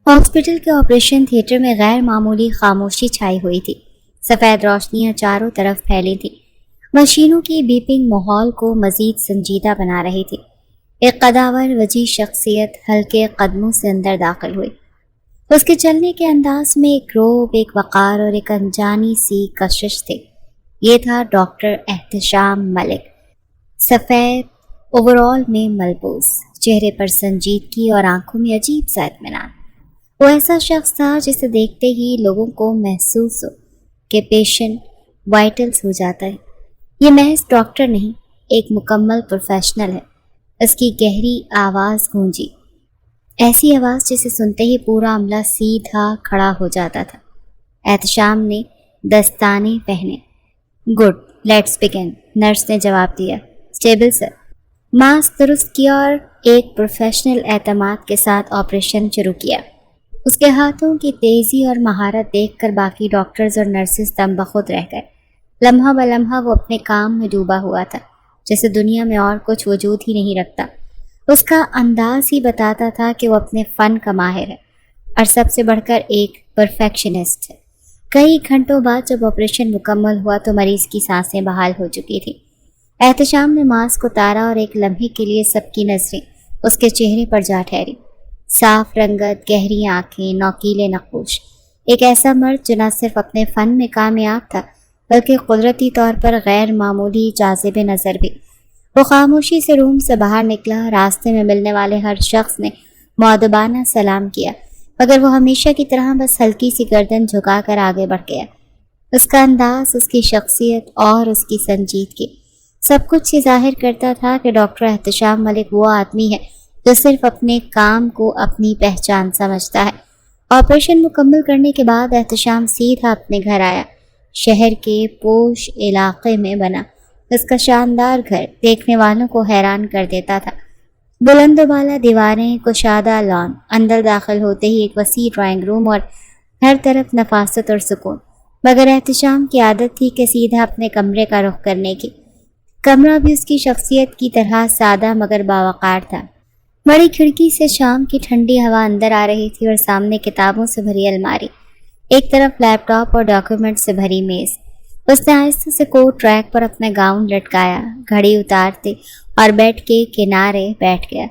Hospital کے operation theatre میں غیر معمولی خاموشی چھائی ہوئی تھی۔ سفید روشنیاں چاروں طرف پھیلی تھیں۔ مشینوں کی بیپنگ ماحول کو مزید سنجیدہ بنا رہی تھی۔ ایک قداور وجیح شخصیت ہلکے قدموں سے اندر داخل ہوئی۔ اس کے چلنے کے انداز میں ایک روب، ایک وقار اور ایک انجانی سی کشش تھی۔ یہ تھا ڈاکٹر احتشام ملک، سفید اوورال میں ملبوس، چہرے پر سنجیدگی اور آنکھوں میں عجیب سا اطمینان۔ وہ ایسا شخص تھا جسے دیکھتے ہی لوگوں کو محسوس ہو کہ پیشنٹ وائٹلز ہو جاتا ہے۔ یہ محض ڈاکٹر نہیں، ایک مکمل پروفیشنل ہے۔ اس کی گہری آواز گونجی، ایسی آواز جسے سنتے ہی پورا عملہ سیدھا کھڑا ہو جاتا تھا۔ احتشام نے دستانے پہنے۔ گڈ، لیٹس بگن، نرس نے جواب دیا۔ اسٹیبل سر۔ ماسک درست کیا اور ایک پروفیشنل اعتماد کے ساتھ آپریشن شروع کیا۔ اس کے ہاتھوں کی تیزی اور مہارت دیکھ کر باقی ڈاکٹرز اور نرسز دم بخود رہ گئے۔ لمحہ بلمحہ وہ اپنے کام میں ڈوبا ہوا تھا، جیسے دنیا میں اور کچھ وجود ہی نہیں رکھتا۔ اس کا انداز ہی بتاتا تھا کہ وہ اپنے فن کا ماہر ہے اور سب سے بڑھ کر ایک پرفیکشنسٹ ہے۔ کئی گھنٹوں بعد جب آپریشن مکمل ہوا تو مریض کی سانسیں بحال ہو چکی تھیں۔ احتشام نے ماسک اتارا اور ایک لمحے کے لیے سب کی نظریں اس کے چہرے پر جا ٹھہری۔ صاف رنگت، گہری آنکھیں، نوکیلے نقوش، ایک ایسا مرد جو نہ صرف اپنے فن میں کامیاب تھا بلکہ قدرتی طور پر غیر معمولی جاذب نظر بھی۔ وہ خاموشی سے روم سے باہر نکلا۔ راستے میں ملنے والے ہر شخص نے مؤدبانہ سلام کیا، مگر وہ ہمیشہ کی طرح بس ہلکی سی گردن جھکا کر آگے بڑھ گیا۔ اس کا انداز، اس کی شخصیت اور اس کی سنجیدگی سب کچھ یہ ظاہر کرتا تھا کہ ڈاکٹر احتشام ملک وہ آدمی ہے جو صرف اپنے کام کو اپنی پہچان سمجھتا ہے۔ آپریشن مکمل کرنے کے بعد احتشام سیدھا اپنے گھر آیا۔ شہر کے پوش علاقے میں بنا اس کا شاندار گھر دیکھنے والوں کو حیران کر دیتا تھا۔ بلند و بالا دیواریں، کشادہ لان، اندر داخل ہوتے ہی ایک وسیع ڈرائنگ روم اور ہر طرف نفاست اور سکون۔ مگر احتشام کی عادت تھی کہ سیدھا اپنے کمرے کا رخ کرنے کی۔ کمرہ بھی اس کی شخصیت کی طرح سادہ مگر باوقار تھا۔ بڑی کھڑکی سے شام کی ٹھنڈی ہوا اندر آ رہی تھی اور سامنے کتابوں سے بھری الماری، ایک طرف لیپ ٹاپ اور ڈاکیومنٹ سے بھری میز۔ اس نے آہستہ سے کوٹ ریک پر اپنا گاؤن لٹکایا، گھڑی اتارتے اور بیڈ کے کنارے بیٹھ گیا۔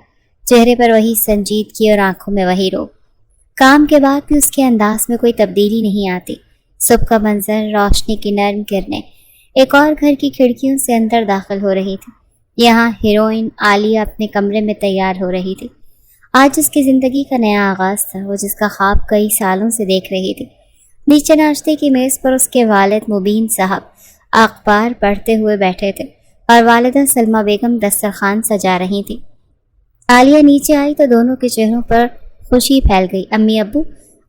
چہرے پر وہی سنجیدگی اور آنکھوں میں وہی روب۔ کام کے بعد بھی اس کے انداز میں کوئی تبدیلی نہیں آتی۔ صبح کا منظر، روشنی کی نرم کرنیں ایک اور گھر کی کھڑکیوں سے اندر داخل ہو رہی تھی۔ یہاں ہیروئن عالیہ اپنے کمرے میں تیار ہو رہی تھی۔ آج اس کی زندگی کا نیا آغاز تھا، وہ جس کا خواب کئی سالوں سے دیکھ رہی تھی۔ نیچے ناشتے کی میز پر اس کے والد مبین صاحب اخبار پڑھتے ہوئے بیٹھے تھے اور والدہ سلمہ بیگم دسترخوان سجا رہی تھی۔ عالیہ نیچے آئی تو دونوں کے چہروں پر خوشی پھیل گئی۔ امی ابو،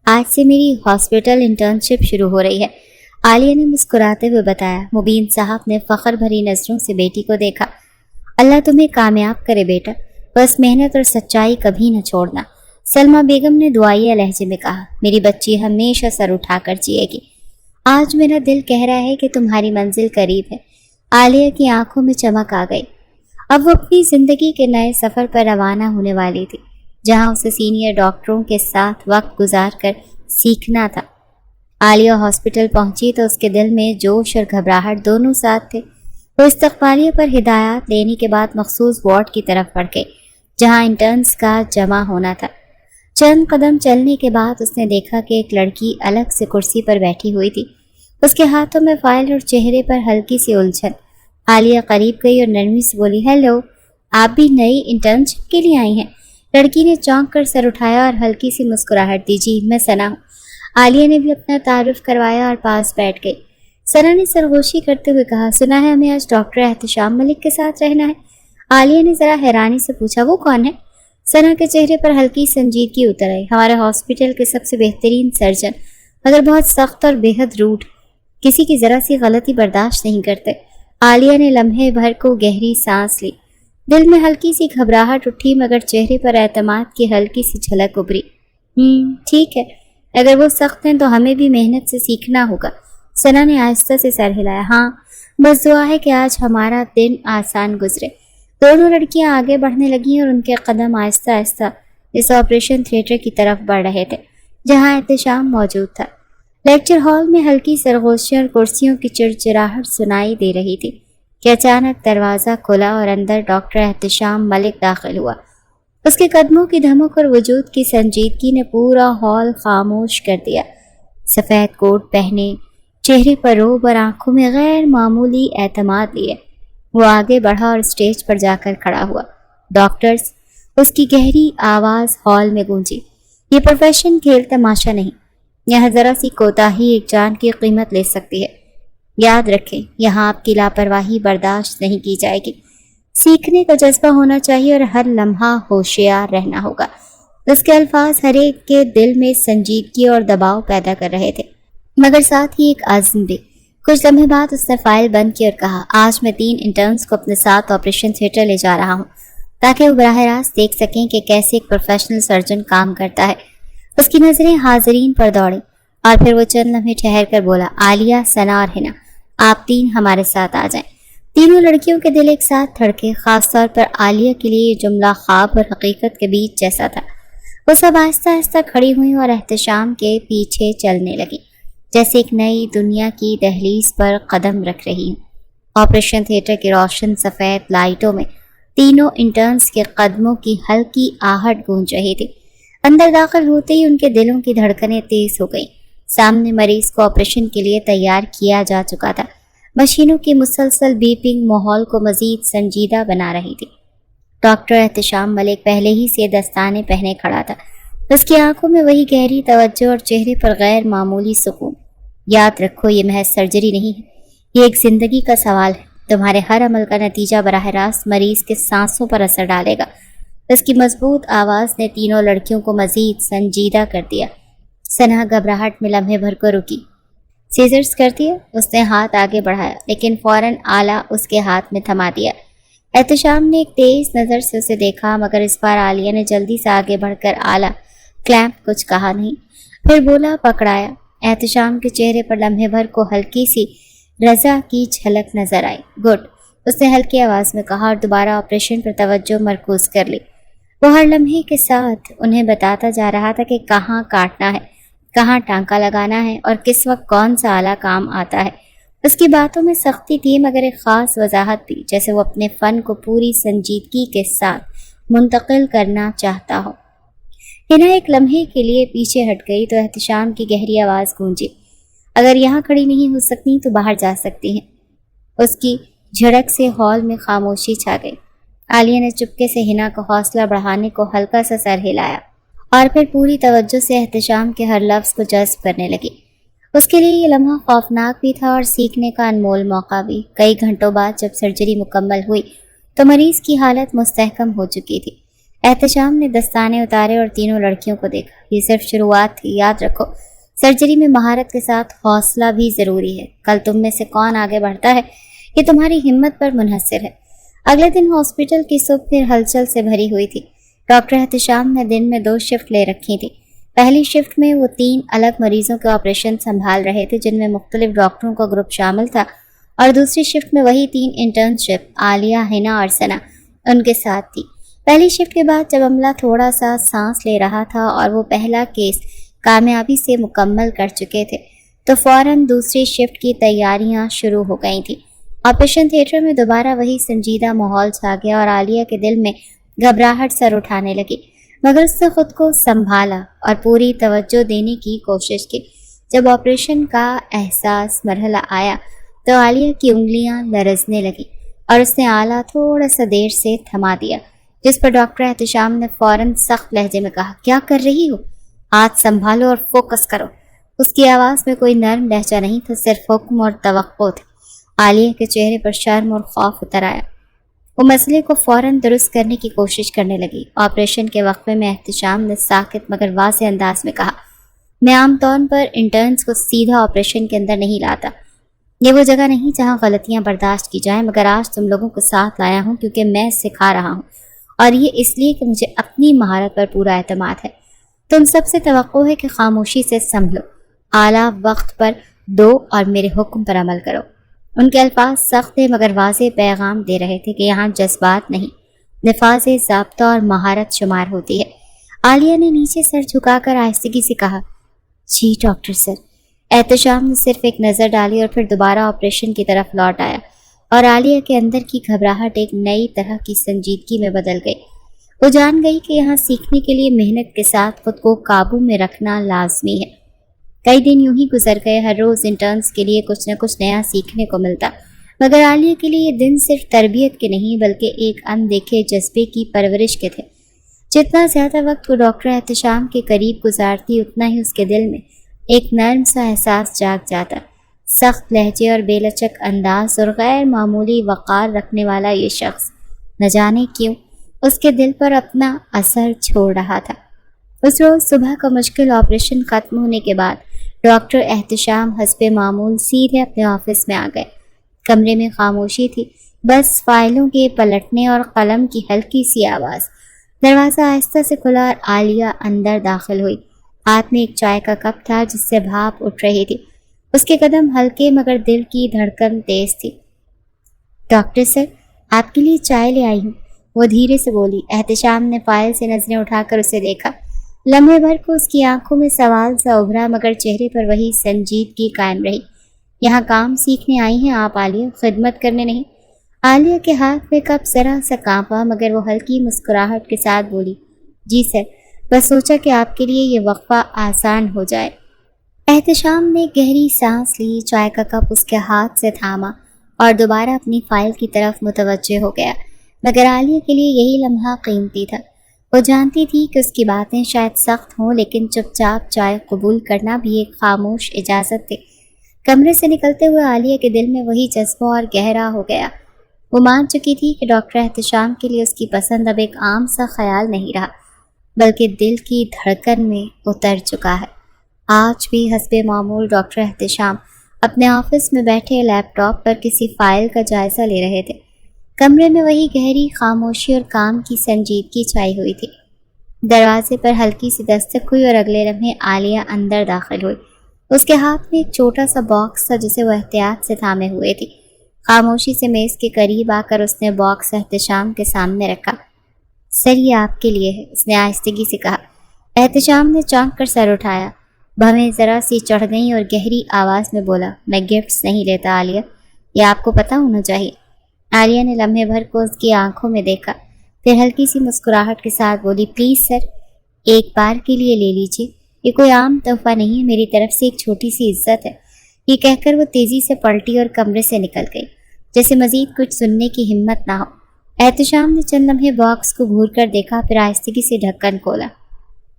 آج سے میری ہاسپٹل انٹرنشپ شروع ہو رہی ہے، عالیہ نے مسکراتے ہوئے بتایا۔ مبین صاحب نے فخر بھری نظروں سے بیٹی کو دیکھا۔ اللہ تمہیں کامیاب کرے بیٹا، بس محنت اور سچائی کبھی نہ چھوڑنا، سلمہ بیگم نے دعائیہ لہجے میں کہا۔ میری بچی ہمیشہ سر اٹھا کر جیے گی۔ آج میرا دل کہہ رہا ہے کہ تمہاری منزل قریب ہے۔ عالیہ کی آنکھوں میں چمک آ گئی۔ اب وہ اپنی زندگی کے نئے سفر پر روانہ ہونے والی تھی، جہاں اسے سینئر ڈاکٹروں کے ساتھ وقت گزار کر سیکھنا تھا۔ عالیہ ہاسپٹل پہنچی تو اس کے دل میں جوش اور گھبراہٹ دونوں ساتھ تھے۔ وہ استقبالیہ پر ہدایات لینے کے بعد مخصوص وارڈ کی طرف بڑھ گئی، جہاں انٹرنز کا جمع ہونا تھا۔ چند قدم چلنے کے بعد اس نے دیکھا کہ ایک لڑکی الگ سے کرسی پر بیٹھی ہوئی تھی، اس کے ہاتھوں میں فائل اور چہرے پر ہلکی سی الجھن۔ عالیہ قریب گئی اور نرمی سے بولی، ہیلو، آپ بھی نئی انٹرنشپ کے لیے آئی ہیں؟ لڑکی نے چونک کر سر اٹھایا اور ہلکی سی مسکراہٹ دی۔ جی، میں ثنا ہوں۔ عالیہ نے بھی اپنا تعارف کروایا اور پاس بیٹھ گئی۔ ثنا نے سرگوشی کرتے ہوئے کہا، سنا ہے ہمیں آج ڈاکٹر احتشام ملک کے ساتھ رہنا ہے؟ عالیہ نے ذرا حیرانی سے پوچھا، وہ کون ہے؟ ثنا کے چہرے پر ہلکی سنجیدگی اتر آئی۔ ہمارے ہاسپٹل کے سب سے بہترین سرجن، مگر بہت سخت اور بے حد روڈ، کسی کی ذرا سی غلطی برداشت نہیں کرتے۔ عالیہ نے لمحے بھر کو گہری سانس لی۔ دل میں ہلکی سی گھبراہٹ اٹھی مگر چہرے پر اعتماد کی ہلکی سی جھلک ابھری۔ ٹھیک ہے، اگر وہ سخت ہیں تو ہمیں بھی محنت سے سیکھنا ہوگا۔ ثنا نے آہستہ سے سر ہلایا۔ ہاں، بس دعا ہے کہ آج ہمارا دن آسان گزرے۔ دونوں لڑکیاں آگے بڑھنے لگیں اور ان کے قدم آہستہ آہستہ اس آپریشن تھیٹر کی طرف بڑھ رہے تھے۔ جہاں احتشام موجود تھا۔ لیکچر ہال میں ہلکی سرگوشیاں اور کرسیوں کی چڑچڑاہٹ سنائی دے رہی تھی کہ اچانک دروازہ کھلا اور اندر ڈاکٹر احتشام ملک داخل ہوا۔ اس کے قدموں کی دھمک اور وجود کی سنجیدگی نے پورا ہال خاموش کر دیا۔ سفید کوٹ پہنے، چہرے پر روب اور آنکھوں میں غیر معمولی اعتماد لیے وہ آگے بڑھا اور اسٹیج پر جا کر کھڑا ہوا۔ ڈاکٹرز، اس کی گہری آواز ہال میں گونجی، یہ پروفیشن کھیل تماشا نہیں، یہاں ذرا سی کوتاہی ایک جان کی قیمت لے سکتی ہے۔ یاد رکھیں، یہاں آپ کی لاپرواہی برداشت نہیں کی جائے گی۔ سیکھنے کا جذبہ ہونا چاہیے اور ہر لمحہ ہوشیار رہنا ہوگا۔ اس کے الفاظ ہر ایک کے دل میں سنجیدگی اور دباؤ پیدا کر رہے تھے، مگر ساتھ ہی ایک عزم بھی۔ کچھ لمحے بعد اس نے فائل بند کی اور کہا، آج میں 3 انٹرنز کو اپنے ساتھ آپریشن تھیٹر لے جا رہا ہوں تاکہ وہ براہ راست دیکھ سکیں کہ کیسے ایک پروفیشنل سرجن کام کرتا ہے۔ اس کی نظریں حاضرین پر دوڑیں اور پھر وہ چند لمحے ٹھہر کر بولا، عالیہ، ثنا اور حنا، آپ 3 ہمارے ساتھ آ جائیں۔ تینوں لڑکیوں کے دل ایک ساتھ دھڑکے، خاص طور پر عالیہ کے لیے یہ جملہ خواب اور حقیقت کے بیچ جیسا تھا۔ وہ سب آہستہ آہستہ کھڑی ہوئیں اور احتشام کے پیچھے چلنے لگیں، جیسے ایک نئی دنیا کی دہلیز پر قدم رکھ رہی ہوں۔ آپریشن تھیٹر کی روشن سفید لائٹوں میں تینوں انٹرنز کے قدموں کی ہلکی آہٹ گونج رہی تھی۔ اندر داخل ہوتے ہی ان کے دلوں کی دھڑکنیں تیز ہو گئیں۔ سامنے مریض کو آپریشن کے لیے تیار کیا جا چکا تھا۔ مشینوں کی مسلسل بیپنگ ماحول کو مزید سنجیدہ بنا رہی تھی۔ ڈاکٹر احتشام ملک پہلے ہی سے دستانے پہنے کھڑا تھا، اس کی آنکھوں میں وہی گہری توجہ اور چہرے پر غیر معمولی سکون۔ یاد رکھو، یہ محض سرجری نہیں ہے، یہ ایک زندگی کا سوال ہے۔ تمہارے ہر عمل کا نتیجہ براہ راست مریض کے سانسوں پر اثر ڈالے گا۔ اس کی مضبوط آواز نے تینوں لڑکیوں کو مزید سنجیدہ کر دیا۔ ثنا گھبراہٹ میں لمحے بھر کو رکی۔ سیزرز کرتی ہے؟ اس نے ہاتھ آگے بڑھایا، لیکن فوراً آلہ اس کے ہاتھ میں تھما دیا۔ احتشام نے ایک تیز نظر سے اسے دیکھا، مگر اس بار عالیہ نے جلدی سے آگے بڑھ کر آلہ کلیمپ کچھ کہا نہیں، پھر بولا، پکڑایا۔ احتشام کے چہرے پر لمحے بھر کو ہلکی سی رضا کی جھلک نظر آئی۔ گڈ، اس نے ہلکی آواز میں کہا اور دوبارہ آپریشن پر توجہ مرکوز کر لی۔ وہ ہر لمحے کے ساتھ انہیں بتاتا جا رہا تھا کہ کہاں کاٹنا ہے، کہاں ٹانکا لگانا ہے اور کس وقت کون سا آلہ کام آتا ہے۔ اس کی باتوں میں سختی تھی، مگر ایک خاص وضاحت بھی، جیسے وہ اپنے فن کو پوری سنجیدگی کے ساتھ منتقل کرنا چاہتا ہو۔ ہنا ایک لمحے کے لیے پیچھے ہٹ گئی تو احتشام کی گہری آواز گونجی، اگر یہاں کھڑی نہیں ہو سکتی تو باہر جا سکتی ہیں۔ اس کی جھڑک سے ہال میں خاموشی چھا گئی۔ عالیہ نے چپکے سے ہنا کو حوصلہ بڑھانے کو ہلکا سا سر ہلایا اور پھر پوری توجہ سے احتشام کے ہر لفظ کو جذب کرنے لگی۔ اس کے لیے یہ لمحہ خوفناک بھی تھا اور سیکھنے کا انمول موقع بھی۔ کئی گھنٹوں بعد جب سرجری مکمل ہوئی تو مریض کی حالت مستحکم ہو چکی تھی۔ احتشام نے دستانے اتارے اور تینوں لڑکیوں کو دیکھا۔ یہ صرف شروعات تھی، یاد رکھو، سرجری میں مہارت کے ساتھ حوصلہ بھی ضروری ہے۔ کل تم میں سے کون آگے بڑھتا ہے، یہ تمہاری ہمت پر منحصر ہے۔ اگلے دن ہاسپٹل کی صبح پھر ہلچل سے بھری ہوئی تھی۔ ڈاکٹر احتشام نے دن میں 2 شفٹ لے رکھی تھی۔ پہلی شفٹ میں وہ 3 الگ مریضوں کے آپریشن سنبھال رہے تھے، جن میں مختلف ڈاکٹروں کا گروپ شامل تھا، اور دوسری شفٹ میں وہی 3 انٹرنشپ عالیہ، ہنا اور ثنا ان کے ساتھ تھی۔ پہلی شفٹ کے بعد جب عملہ تھوڑا سا سانس لے رہا تھا اور وہ پہلا کیس کامیابی سے مکمل کر چکے تھے تو فوراً دوسری شفٹ کی تیاریاں شروع ہو گئی تھیں۔ آپریشن تھیٹر میں دوبارہ وہی سنجیدہ ماحول چھا گیا اور عالیہ کے دل میں گھبراہٹ سر اٹھانے لگی، مگر اس نے خود کو سنبھالا اور پوری توجہ دینے کی کوشش کی۔ جب آپریشن کا احساس مرحلہ آیا تو عالیہ کی انگلیاں لرزنے لگیں اور اس نے آلہ تھوڑا سا دیر سے تھما دیا، جس پر ڈاکٹر احتشام نے فوراً سخت لہجے میں کہا، کیا کر رہی ہو؟ ہاتھ سنبھالو اور فوکس کرو۔ اس کی آواز میں کوئی نرم لہجہ نہیں تھا، صرف حکم اور توقع تھی۔ عالیہ کے چہرے پر شرم اور خوف اتر آیا۔ وہ مسئلے کو فوراً درست کرنے کی کوشش کرنے لگی۔ آپریشن کے وقفے میں احتشام نے ساکت مگر واضح انداز میں کہا، میں عام طور پر انٹرنز کو سیدھا آپریشن کے اندر نہیں لاتا، یہ وہ جگہ نہیں جہاں غلطیاں برداشت کی جائیں، مگر آج تم لوگوں کو ساتھ لایا ہوں کیونکہ میں سکھا رہا ہوں، اور یہ اس لیے کہ مجھے اپنی مہارت پر پورا اعتماد ہے۔ تم سب سے توقع ہے کہ خاموشی سے سنبھلو، اعلیٰ وقت پر دو اور میرے حکم پر عمل کرو۔ ان کے الفاظ سخت تھے مگر واضح پیغام دے رہے تھے کہ یہاں جذبات نہیں، نفاذ ضابطہ اور مہارت شمار ہوتی ہے۔ عالیہ نے نیچے سر جھکا کر آہستگی سے کہا، جی ڈاکٹر سر۔ احتشام نے صرف ایک نظر ڈالی اور پھر دوبارہ آپریشن کی طرف لوٹ آیا اور عالیہ کے اندر کی گھبراہٹ ایک نئی طرح کی سنجیدگی میں بدل گئی۔ وہ جان گئی کہ یہاں سیکھنے کے لیے محنت کے ساتھ خود کو قابو میں رکھنا لازمی ہے۔ کئی دن یوں ہی گزر گئے، ہر روز انٹرنز کے لیے کچھ نہ کچھ نیا سیکھنے کو ملتا، مگر عالیہ کے لیے یہ دن صرف تربیت کے نہیں بلکہ ایک اندیکھے جذبے کی پرورش کے تھے۔ جتنا زیادہ وقت وہ ڈاکٹر احتشام کے قریب گزارتی اتنا ہی اس کے دل میں ایک نرم سا احساس جاگ جاتا۔ سخت لہجے اور بے لچک انداز اور غیر معمولی وقار رکھنے والا یہ شخص نہ جانے کیوں اس کے دل پر اپنا اثر چھوڑ رہا تھا۔ اس روز صبح کا مشکل آپریشن ختم ہونے کے بعد ڈاکٹر احتشام حسب معمول سیدھے اپنے آفس میں آ گئے۔ کمرے میں خاموشی تھی، بس فائلوں کے پلٹنے اور قلم کی ہلکی سی آواز۔ دروازہ آہستہ سے کھلا اور عالیہ اندر داخل ہوئی۔ ہاتھ میں ایک چائے کا کپ تھا جس سے بھاپ اٹھ رہی تھی۔ اس کے قدم ہلکے مگر دل کی دھڑکن تیز تھی۔ ڈاکٹر سر، آپ کے لیے چائے لے آئی ہوں، وہ دھیرے سے بولی۔ احتشام نے فائل سے نظریں اٹھا کر اسے دیکھا۔ لمحے بھر کو اس کی آنکھوں میں سوال سا ابھرا مگر چہرے پر وہی سنجیدگی قائم رہی۔ یہاں کام سیکھنے آئی ہیں آپ عالیہ، خدمت کرنے نہیں؟ عالیہ کے ہاتھ میں کپ ذرا سا کانپا مگر وہ ہلکی مسکراہٹ کے ساتھ بولی، جی سر، بس سوچا کہ آپ کے لیے یہ وقفہ آسان ہو جائے۔ احتشام نے گہری سانس لی، چائے کا کپ اس کے ہاتھ سے تھاما اور دوبارہ اپنی فائل کی طرف متوجہ ہو گیا، مگر عالیہ کے لیے یہی لمحہ قیمتی تھا۔ وہ جانتی تھی کہ اس کی باتیں شاید سخت ہوں لیکن چپ چاپ چائے قبول کرنا بھی ایک خاموش اجازت تھی۔ کمرے سے نکلتے ہوئے عالیہ کے دل میں وہی جذبہ اور گہرا ہو گیا۔ وہ مان چکی تھی کہ ڈاکٹر احتشام کے لیے اس کی پسند اب ایک عام سا خیال نہیں رہا بلکہ دل کی دھڑکن میں اتر چکا ہے۔ آج بھی حسب معمول ڈاکٹر احتشام اپنے آفس میں بیٹھے لیپ ٹاپ پر کسی فائل کا جائزہ لے رہے تھے۔ کمرے میں وہی گہری خاموشی اور کام کی سنجیدگی چھائی ہوئی تھی۔ دروازے پر ہلکی سی دستک ہوئی اور اگلے لمحے عالیہ اندر داخل ہوئی۔ اس کے ہاتھ میں ایک چھوٹا سا باکس تھا جسے وہ احتیاط سے تھامے ہوئے تھی۔ خاموشی سے میز کے قریب آ کر اس نے باکس احتشام کے سامنے رکھا۔ سر، یہ آپ کے لیے ہے، اس نے آہستگی سے کہا۔ احتشام نے چونک کر سر اٹھایا، بھویں ذرا سی چڑھ گئیں اور گہری آواز میں بولا، میں گفٹس نہیں لیتا عالیہ، یہ آپ کو پتہ ہونا چاہیے۔ عالیہ نے لمحے بھر کو اس کی آنکھوں میں دیکھا، پھر ہلکی سی مسکراہٹ کے ساتھ بولی، پلیز سر، ایک بار کے لیے لے لیجیے، یہ کوئی عام تحفہ نہیں ہے، میری طرف سے ایک چھوٹی سی عزت ہے۔ یہ کہہ کر وہ تیزی سے پلٹی اور کمرے سے نکل گئی، جیسے مزید کچھ سننے کی ہمت نہ ہو۔ احتشام نے چند لمحے باکس کو گھور کر دیکھا، پھر آہستگی سے ڈھکن کھولا۔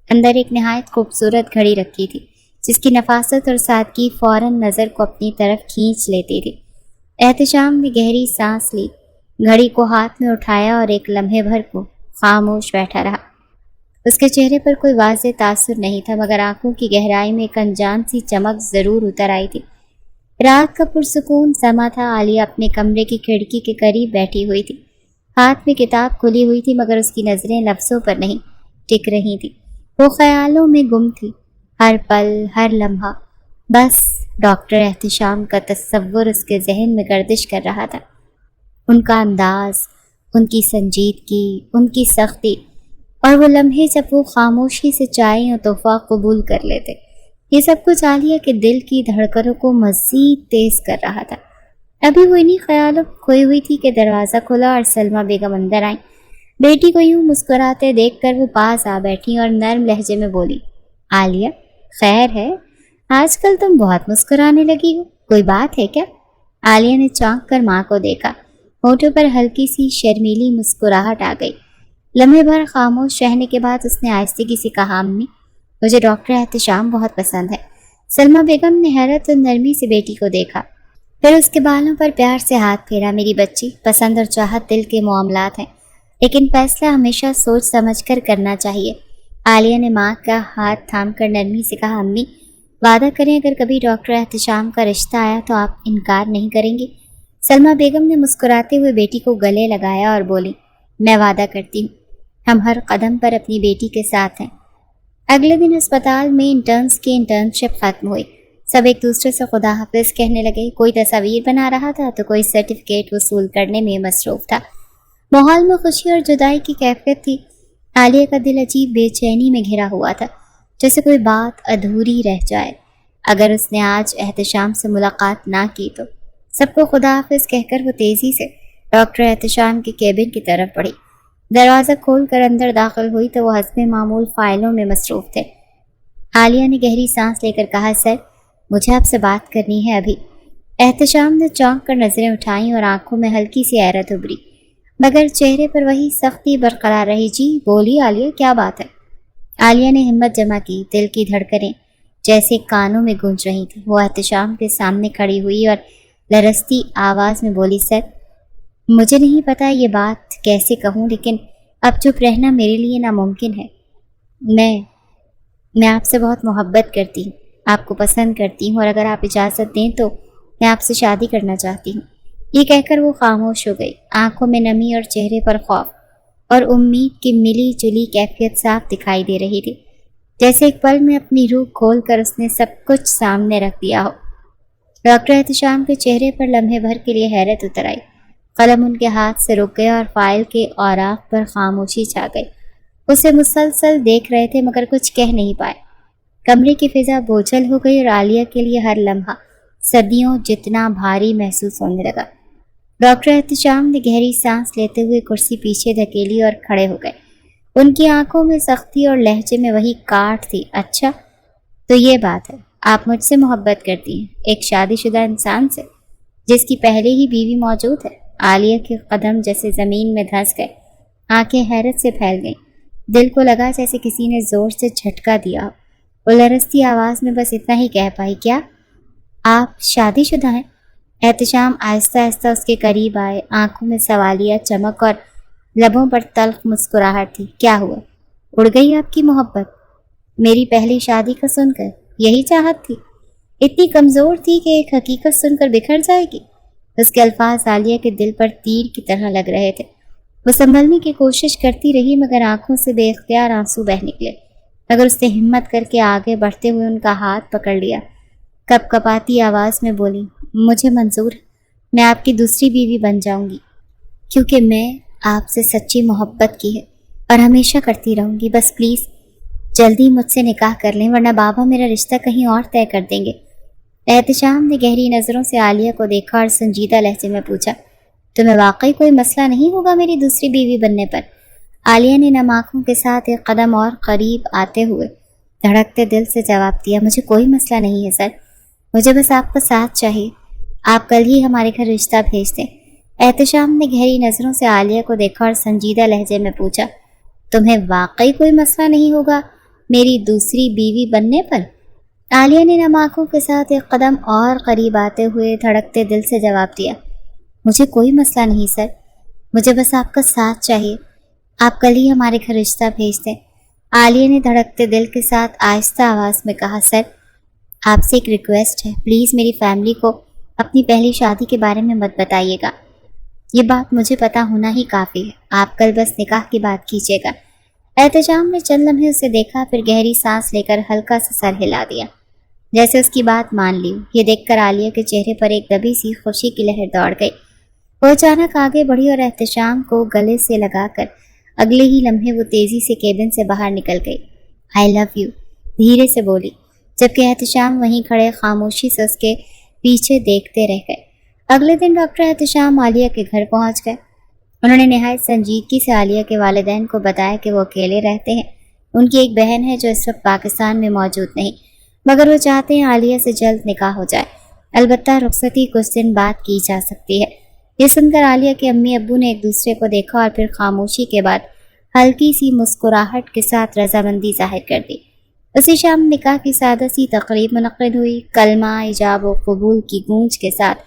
اندر ایک نہایت خوبصورت گھڑی رکھی تھی جس کی نفاست اور سادگی فوراً نظر کو اپنی طرف کھینچ لیتی تھی۔ احتشام نے گہری سانس لی، گھڑی کو ہاتھ میں اٹھایا اور ایک لمحے بھر کو خاموش بیٹھا رہا۔ اس کے چہرے پر کوئی واضح تاثر نہیں تھا مگر آنکھوں کی گہرائی میں ایک انجان سی چمک ضرور اتر آئی تھی۔ رات کا پرسکون سما تھا۔ عالیہ اپنے کمرے کی کھڑکی کے قریب بیٹھی ہوئی تھی، ہاتھ میں کتاب کھلی ہوئی تھی مگر اس کی نظریں لفظوں پر نہیں ٹک رہی تھی، وہ خیالوں میں گم تھی۔ ہر پل، ہر لمحہ بس ڈاکٹر احتشام کا تصور اس کے ذہن میں گردش کر رہا تھا۔ ان کا انداز، ان کی سنجیدگی، ان کی سختی، اور وہ لمحے جب وہ خاموشی سے چائے اور تحفہ قبول کر لیتے، یہ سب کچھ عالیہ کے دل کی دھڑکنوں کو مزید تیز کر رہا تھا۔ ابھی وہ انہی خیالوں میں کھوئی ہوئی تھی کہ دروازہ کھلا اور سلمہ بیگم اندر آئیں۔ بیٹی کو یوں مسکراتے دیکھ کر وہ پاس آ بیٹھی اور نرم لہجے میں بولی، عالیہ، خیر ہے؟ آج کل تم بہت مسکرانے لگی ہو، کوئی بات ہے کیا؟ عالیہ نے چونک کر ماں کو دیکھا، ہونٹوں پر ہلکی سی شرمیلی مسکراہٹ آ گئی۔ لمحے بھر خاموش رہنے کے بعد اس نے آہستگی سے کہا، امی، مجھے ڈاکٹر احتشام بہت پسند ہے۔ سلمہ بیگم نے حیرت اور نرمی سے بیٹی کو دیکھا، پھر اس کے بالوں پر پیار سے ہاتھ پھیرا۔ میری بچی، پسند اور چاہت دل کے معاملات ہیں لیکن فیصلہ ہمیشہ سوچ سمجھ کر کرنا چاہیے۔ عالیہ نے ماں کا ہاتھ تھام کر نرمی سے کہا، امی، وعدہ کریں اگر کبھی ڈاکٹر احتشام کا رشتہ آیا تو آپ انکار نہیں کریں گی؟ سلمہ بیگم نے مسکراتے ہوئے بیٹی کو گلے لگایا اور بولی، میں وعدہ کرتی ہوں، ہم ہر قدم پر اپنی بیٹی کے ساتھ ہیں۔ اگلے دن اسپتال میں انٹرنز کی انٹرنشپ ختم ہوئی۔ سب ایک دوسرے سے خدا حافظ کہنے لگے، کوئی تصاویر بنا رہا تھا تو کوئی سرٹیفکیٹ وصول کرنے میں مصروف تھا۔ ماحول میں خوشی اور جدائی کی کیفیت تھی۔ عالیہ کا دل عجیب بے چینی میں گھرا ہوا تھا۔ جیسے کوئی بات ادھوری رہ جائے۔ اگر اس نے آج احتشام سے ملاقات نہ کی تو سب کو خدا حافظ کہہ کر وہ تیزی سے ڈاکٹر احتشام کے کیبن کی طرف بڑھی۔ دروازہ کھول کر اندر داخل ہوئی تو وہ حسب معمول فائلوں میں مصروف تھے۔ عالیہ نے گہری سانس لے کر کہا، سر مجھے آپ سے بات کرنی ہے ابھی۔ احتشام نے چونک کر نظریں اٹھائیں اور آنکھوں میں ہلکی سی حیرت ابھری، مگر چہرے پر وہی سختی برقرار رہی۔ جی بولی عالیہ، کیا بات ہے؟ عالیہ نے ہمت جمع کی، دل کی دھڑکنیں جیسے کانوں میں گونج رہی تھیں۔ وہ احتشام کے سامنے کھڑی ہوئی اور لرزتی آواز میں بولی، سر مجھے نہیں پتا یہ بات کیسے کہوں، لیکن اب چپ رہنا میرے لیے ناممکن ہے۔ میں آپ سے بہت محبت کرتی ہوں، آپ کو پسند کرتی ہوں، اور اگر آپ اجازت دیں تو میں آپ سے شادی کرنا چاہتی ہوں۔ یہ کہہ کر وہ خاموش ہو گئی۔ آنکھوں میں نمی اور چہرے پر خوف اور امید کی ملی جلی کیفیت صاف دکھائی دے رہی تھی، جیسے ایک پل میں اپنی روح کھول کر اس نے سب کچھ سامنے رکھ دیا ہو۔ ڈاکٹر احتشام کے چہرے پر لمحے بھر کے لیے حیرت اتر آئی۔ قلم ان کے ہاتھ سے رک گیا اور فائل کے اوراق پر خاموشی چھا گئی۔ اسے مسلسل دیکھ رہے تھے مگر کچھ کہہ نہیں پائے۔ کمرے کی فضا بوجھل ہو گئی اور عالیہ کے لیے ہر لمحہ صدیوں جتنا بھاری محسوس ہونے لگا۔ ڈاکٹر احتشام نے گہری سانس لیتے ہوئے کرسی پیچھے دھکیلی اور کھڑے ہو گئے۔ ان کی آنکھوں میں سختی اور لہجے میں وہی کاٹ تھی۔ اچھا تو یہ بات ہے، آپ مجھ سے محبت کرتی ہیں، ایک شادی شدہ انسان سے جس کی پہلے ہی بیوی موجود ہے؟ عالیہ کے قدم جیسے زمین میں دھنس گئے، آنکھیں حیرت سے پھیل گئیں، دل کو لگا جیسے کسی نے زور سے جھٹکا دیا ہو۔ وہ لرزتی آواز میں بس اتنا ہی کہہ پائی، کیا آپ شادی شدہ ہیں؟ احتشام آہستہ آہستہ اس کے قریب آئے، آنکھوں میں سوالیہ چمک اور لبوں پر تلخ مسکراہٹ تھی۔ کیا ہوا؟ اڑ گئی آپ کی محبت؟ میری پہلی شادی کا سن کر یہی چاہت تھی؟ اتنی کمزور تھی کہ ایک حقیقت سن کر بکھر جائے گی؟ اس کے الفاظ عالیہ کے دل پر تیر کی طرح لگ رہے تھے۔ وہ سنبھلنے کی کوشش کرتی رہی مگر آنکھوں سے بے اختیار آنسو بہہ نکلے۔ مگر اس نے ہمت کر کے آگے بڑھتے ہوئے ان کا ہاتھ پکڑ لیا۔ کپ کپاتی آواز میں بولی، مجھے منظور ہے، میں آپ کی دوسری بیوی بن جاؤں گی، کیونکہ میں آپ سے سچی محبت کی ہے اور ہمیشہ کرتی رہوں گی۔ بس پلیز جلدی مجھ سے نکاح کر لیں ورنہ بابا میرا رشتہ کہیں اور طے کر دیں گے۔ احتشام نے گہری نظروں سے عالیہ کو دیکھا اور سنجیدہ لہجے میں پوچھا، تمہیں واقعی کوئی مسئلہ نہیں ہوگا میری دوسری بیوی بننے پر؟ عالیہ نے نم آنکھوں کے ساتھ ایک قدم اور قریب آتے ہوئے دھڑکتے دل سے جواب دیا، مجھے کوئی مسئلہ نہیں ہے سر، مجھے بس آپ کا ساتھ چاہیے، آپ کل ہی ہمارے گھر رشتہ بھیج دیں۔ احتشام نے گہری نظروں سے عالیہ کو دیکھا اور سنجیدہ لہجے میں پوچھا، تمہیں واقعی کوئی مسئلہ نہیں ہوگا میری دوسری بیوی بننے پر؟ عالیہ نے نم آنکھوں کے ساتھ ایک قدم اور قریب آتے ہوئے دھڑکتے دل سے جواب دیا، مجھے کوئی مسئلہ نہیں سر، مجھے بس آپ کا ساتھ چاہیے، آپ کل ہی ہمارے گھر رشتہ بھیج دیں۔ عالیہ نے دھڑکتے دل کے ساتھ آہستہ آواز میں کہا، سر آپ سے ایک ریکویسٹ ہے، پلیز میری فیملی کو اپنی پہلی شادی کے بارے میں مت بتائیے گا، یہ بات مجھے پتا ہونا ہی کافی ہے، آپ کل بس نکاح کی بات کیجیے گا۔ احتشام نے چند لمحے اسے دیکھا، پھر گہری سانس لے کر ہلکا سا سر ہلا دیا، جیسے اس کی بات مان لی۔ یہ دیکھ کر عالیہ کے چہرے پر ایک دبی سی خوشی کی لہر دوڑ گئی۔ وہ اچانک آگے بڑھی اور احتشام کو گلے سے لگا کر اگلے ہی لمحے وہ تیزی سے کیبن سے باہر نکل گئی۔ آئی لو یو، دھیرے سے بولی، جبکہ احتشام وہیں کھڑے خاموشی سے اس کے پیچھے دیکھتے رہ گئے۔ اگلے دن ڈاکٹر احتشام عالیہ کے گھر پہنچ گئے۔ انہوں نے نہایت سنجیدگی سے عالیہ کے والدین کو بتایا کہ وہ اکیلے رہتے ہیں، ان کی ایک بہن ہے جو اس وقت پاکستان میں موجود نہیں، مگر وہ چاہتے ہیں عالیہ سے جلد نکاح ہو جائے، البتہ رخصتی کچھ دن بعد کی جا سکتی ہے۔ یہ سن کر عالیہ کے امی ابو نے ایک دوسرے کو دیکھا اور پھر خاموشی کے بعد ہلکی سی مسکراہٹ کے ساتھ رضامندی ظاہر کر دی۔ اسی شام نکاح کی سادہ سی تقریب منعقد ہوئی۔ کلمہ ایجاب و قبول کی گونج کے ساتھ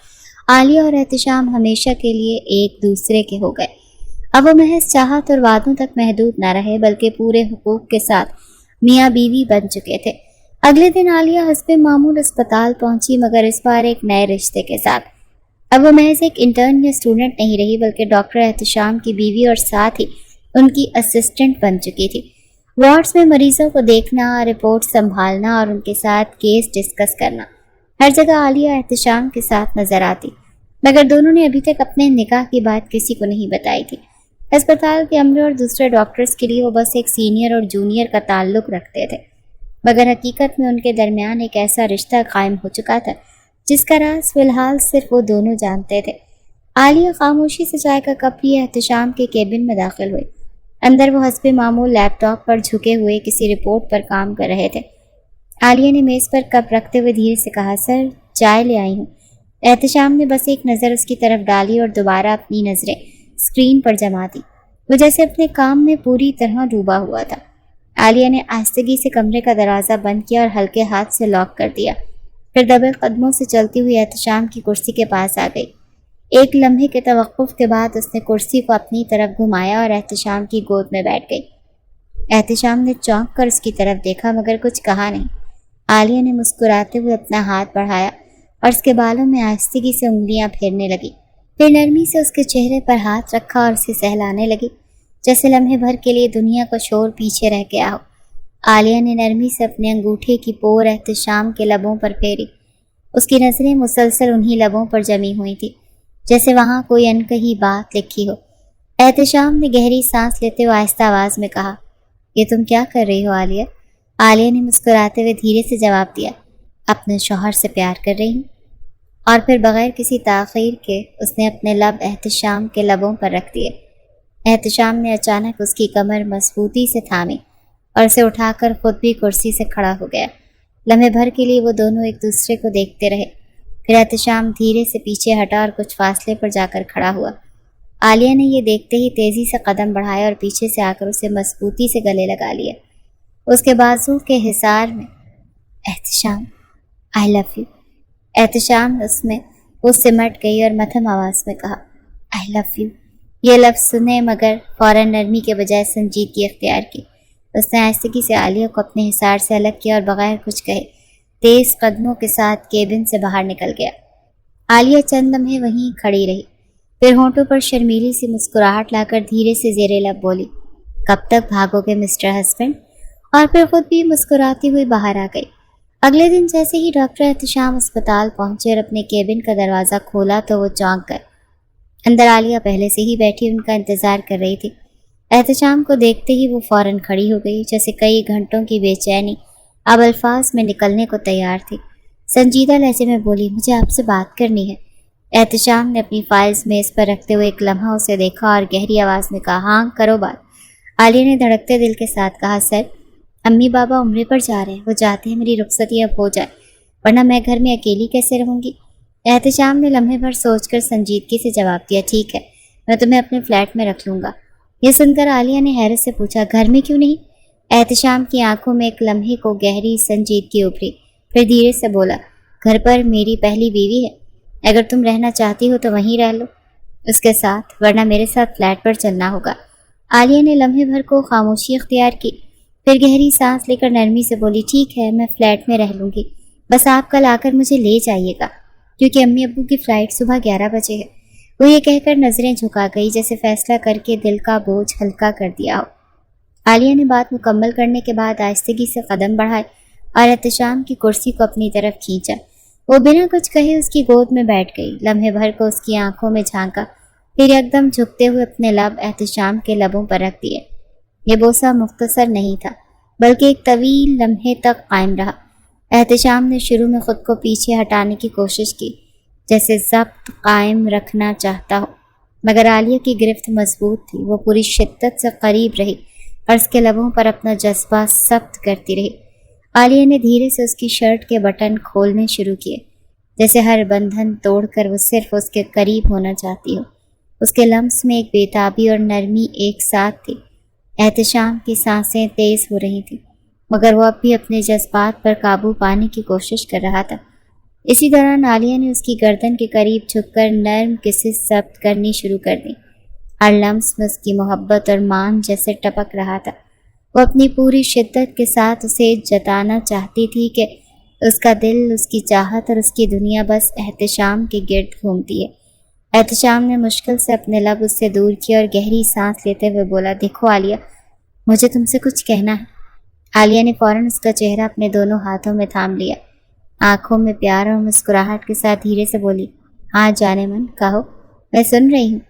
عالیہ اور احتشام ہمیشہ کے لیے ایک دوسرے کے ہو گئے۔ اب وہ محض چاہت اور وعدوں تک محدود نہ رہے بلکہ پورے حقوق کے ساتھ میاں بیوی بن چکے تھے۔ اگلے دن عالیہ حسب معمول اسپتال پہنچی، مگر اس بار ایک نئے رشتے کے ساتھ۔ اب وہ محض ایک انٹرن یا اسٹوڈنٹ نہیں رہی بلکہ ڈاکٹر احتشام کی بیوی اور ساتھ ہی ان کی اسسٹنٹ بن چکی تھی۔ وارڈز میں مریضوں کو دیکھنا، رپورٹ سنبھالنا اور ان کے ساتھ کیس ڈسکس کرنا، ہر جگہ عالیہ احتشام کے ساتھ نظر آتی، مگر دونوں نے ابھی تک اپنے نکاح کی بات کسی کو نہیں بتائی تھی۔ اسپتال کے عملے اور دوسرے ڈاکٹرز کے لیے وہ بس ایک سینئر اور جونیئر کا تعلق رکھتے تھے، مگر حقیقت میں ان کے درمیان ایک ایسا رشتہ قائم ہو چکا تھا جس کا راز فی الحال صرف وہ دونوں جانتے تھے۔ عالیہ خاموشی سے چائے کا کپ لیے احتشام کے کیبن میں داخل ہوئی۔ اندر وہ حسب معمول لیپ ٹاپ پر جھکے ہوئے کسی رپورٹ پر کام کر رہے تھے۔ عالیہ نے میز پر کپ رکھتے ہوئے دھیرے سے کہا، سر چائے لے آئی ہوں۔ احتشام نے بس ایک نظر اس کی طرف ڈالی اور دوبارہ اپنی نظریں اسکرین پر جما دی۔ وہ جیسے اپنے کام میں پوری طرح ڈوبا ہوا تھا۔ عالیہ نے آہستگی سے کمرے کا دروازہ بند کیا اور ہلکے ہاتھ سے لاک کر دیا، پھر دبے قدموں سے چلتی ہوئی احتشام کی کرسی کے پاس آ گئی۔ ایک لمحے کے توقف کے بعد اس نے کرسی کو اپنی طرف گھمایا اور احتشام کی گود میں بیٹھ گئی۔ احتشام نے چونک کر اس کی طرف دیکھا مگر کچھ کہا نہیں۔ عالیہ نے مسکراتے ہوئے اپنا ہاتھ بڑھایا اور اس کے بالوں میں آہستگی سے انگلیاں پھیرنے لگی، پھر نرمی سے اس کے چہرے پر ہاتھ رکھا اور اسے سہلانے لگی جیسے لمحے بھر کے لیے دنیا کا شور پیچھے رہ گیا ہو۔ عالیہ نے نرمی سے اپنے انگوٹھے کی پور احتشام کے لبوں پر پھیری۔ اس کی نظریں مسلسل انہی لبوں پر جمی ہوئی تھی جیسے وہاں کوئی انکہی بات لکھی ہو۔ احتشام نے گہری سانس لیتے ہوئے آہستہ آواز میں کہا، یہ تم کیا کر رہی ہو عالیہ؟ عالیہ نے مسکراتے ہوئے دھیرے سے جواب دیا، اپنے شوہر سے پیار کر رہی ہوں۔ اور پھر بغیر کسی تاخیر کے اس نے اپنے لب احتشام کے لبوں پر رکھ دیے۔ احتشام نے اچانک اس کی کمر مضبوطی سے تھامی اور اسے اٹھا کر خود بھی کرسی سے کھڑا ہو گیا۔ لمحے بھر کے لیے وہ دونوں ایک دوسرے کو دیکھتے رہے، پھر احتشام دھیرے سے پیچھے ہٹا اور کچھ فاصلے پر جا کر کھڑا ہوا۔ عالیہ نے یہ دیکھتے ہی تیزی سے قدم بڑھایا اور پیچھے سے آ کر اسے مضبوطی سے گلے لگا لیا۔ اس کے بازو کے حصار میں احتشام آئی لو یو۔ احتشام اس میں وہ سمٹ گئی اور مدھم آواز میں کہا، آئی لو یو۔ یہ لفظ سنے مگر فوراً نرمی کے بجائے سنجیدگی اختیار کی۔ اس نے آہستگی سے عالیہ کو اپنے حصار سے الگ کیا اور بغیر کچھ کہے تیز قدموں کے ساتھ کیبن سے باہر نکل گیا۔ عالیہ چند لمحے وہیں کھڑی رہی، پھر ہونٹوں پر شرمیلی سی مسکراہٹ لا کر دھیرے سے زیر لب بولی، کب تک بھاگو گے مسٹر ہسبینڈ؟ اور پھر خود بھی مسکراتی ہوئی باہر آ گئی۔ اگلے دن جیسے ہی ڈاکٹر احتشام اسپتال پہنچے اور اپنے کیبن کا دروازہ کھولا تو وہ چونک گئے۔ اندر عالیہ پہلے سے ہی بیٹھی ان کا انتظار کر رہی تھی۔ احتشام کو دیکھتے ہی وہ فوراً کھڑی ہو گئی جیسے کئی گھنٹوں کی بے چینی اب الفاظ میں نکلنے کو تیار تھی۔ سنجیدہ لہجے میں بولی، مجھے آپ سے بات کرنی ہے۔ احتشام نے اپنی فائلز میز پر رکھتے ہوئے ایک لمحہ اسے دیکھا اور گہری آواز میں کہا، ہاں کرو بات۔ عالیہ نے دھڑکتے دل کے ساتھ کہا، سر امی بابا عمرے پر جا رہے ہیں، وہ چاہتے ہیں میری رخصتی اب ہو جائے، ورنہ میں گھر میں اکیلی کیسے رہوں گی؟ احتشام نے لمحے بھر سوچ کر سنجیدگی سے جواب دیا، ٹھیک ہے، میں تمہیں اپنے فلیٹ میں رکھ لوں گا۔ یہ سن کر عالیہ نے حیرت سے پوچھا، گھر میں کیوں نہیں؟ احتشام کی آنکھوں میں ایک لمحے کو گہری سنجیدگی ابھری، پھر دھیرے سے بولا، گھر پر میری پہلی بیوی ہے، اگر تم رہنا چاہتی ہو تو وہیں رہ لو اس کے ساتھ، ورنہ میرے ساتھ فلیٹ پر چلنا ہوگا۔ عالیہ نے لمحے بھر کو خاموشی اختیار کی، پھر گہری سانس لے کر نرمی سے بولی، ٹھیک ہے، میں فلیٹ میں رہ لوں گی، بس آپ کل آ کر مجھے لے جائیے گا کیونکہ امی ابو کی فلائٹ صبح 11 بجے ہے۔ وہ یہ کہہ کر نظریں جھکا گئی جیسے فیصلہ کر کے دل کا بوجھ ہلکا کر دیا ہو۔ عالیہ نے بات مکمل کرنے کے بعد آہستگی سے قدم بڑھائے اور احتشام کی کرسی کو اپنی طرف کھینچا۔ وہ بنا کچھ کہے اس کی گود میں بیٹھ گئی، لمحے بھر کو اس کی آنکھوں میں جھانکا، پھر ایک دم جھکتے ہوئے اپنے لب احتشام کے لبوں پر رکھ دیے۔ یہ بوسہ مختصر نہیں تھا بلکہ ایک طویل لمحے تک قائم رہا۔ احتشام نے شروع میں خود کو پیچھے ہٹانے کی کوشش کی جیسے ضبط قائم رکھنا چاہتا ہو، مگر عالیہ کی گرفت مضبوط تھی۔ وہ پوری شدت سے قریب رہی اور اس کے لبوں پر اپنا جذبہ ضبط کرتی رہی۔ عالیہ نے دھیرے سے اس کی شرٹ کے بٹن کھولنے شروع کیے جیسے ہر بندھن توڑ کر وہ صرف اس کے قریب ہونا چاہتی ہو۔ اس کے لمس میں ایک بےتابی اور نرمی ایک ساتھ تھی۔ احتشام کی سانسیں تیز ہو رہی تھیں مگر وہ اب بھی اپنے جذبات پر قابو پانے کی کوشش کر رہا تھا۔ اسی دوران عالیہ نے اس کی گردن کے قریب جھک کر نرم کسز ضبط کرنی شروع کر دی۔ ہر لمس میں اس کی محبت اور مان جیسے ٹپک رہا تھا۔ وہ اپنی پوری شدت کے ساتھ اسے جتانا چاہتی تھی کہ اس کا دل، اس کی چاہت اور اس کی دنیا بس احتشام کے گرد گھومتی ہے۔ احتشام نے مشکل سے اپنے لب اس سے دور کیے اور گہری سانس لیتے ہوئے بولا، دیکھو عالیہ، مجھے تم سے کچھ کہنا ہے۔ عالیہ نے فوراً اس کا چہرہ اپنے دونوں ہاتھوں میں تھام لیا، آنکھوں میں پیار اور مسکراہٹ کے ساتھ دھیرے سے بولی، ہاں جانے من، کہو، میں سن رہی ہوں۔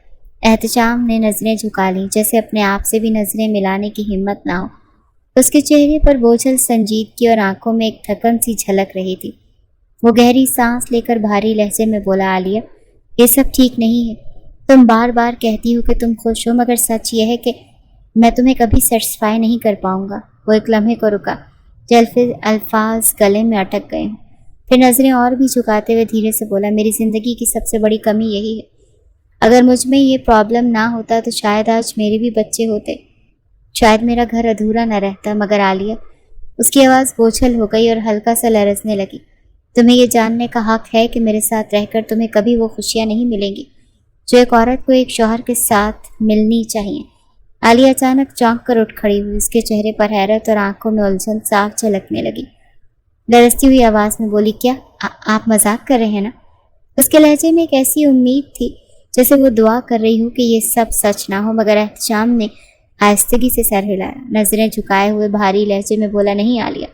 احتشام نے نظریں جھکا لیں جیسے اپنے آپ سے بھی نظریں ملانے کی ہمت نہ ہو۔ اس کے چہرے پر بوجھل سنجیدگی اور آنکھوں میں ایک تھکن سی جھلک رہی تھی۔ وہ گہری سانس لے کر بھاری لہجے میں بولا، عالیہ یہ سب ٹھیک نہیں ہے۔ تم بار بار کہتی ہو کہ تم خوش ہو، مگر سچ یہ ہے کہ میں تمہیں کبھی سیٹسفائی نہیں کر پاؤں گا۔ وہ ایک لمحے کو رکا، الفاظ گلے میں اٹک گئے ہوں، پھر نظریں اور بھی جھکاتے ہوئے دھیرے سے بولا، میری زندگی کی سب سے بڑی کمی یہی ہے۔ اگر مجھ میں یہ پرابلم نہ ہوتا تو شاید آج میرے بھی بچے ہوتے، شاید میرا گھر ادھورا نہ رہتا۔ مگر عالیہ، اس کی آواز بوجھل ہو گئی اور ہلکا سا لرزنے لگی، تمہیں یہ جاننے کا حق ہے کہ میرے ساتھ رہ کر تمہیں کبھی وہ خوشیاں نہیں ملیں گی جو ایک عورت کو ایک شوہر کے ساتھ ملنی چاہیے۔ عالیہ اچانک چونک کر اٹھ کھڑی ہوئی، اس کے چہرے پر حیرت اور آنکھوں میں الجھن صاف جھلکنے لگی۔ لرزتی ہوئی آواز میں بولی، کیا آپ مذاق کر رہے ہیں نا؟ اس کے لہجے میں ایک ایسی امید تھی جیسے وہ دعا کر رہی ہو کہ یہ سب سچ نہ ہو، مگر احتشام نے آہستگی سے سر ہلایا، نظریں جھکائے ہوئے بھاری لہجے میں بولا، نہیں عالیہ،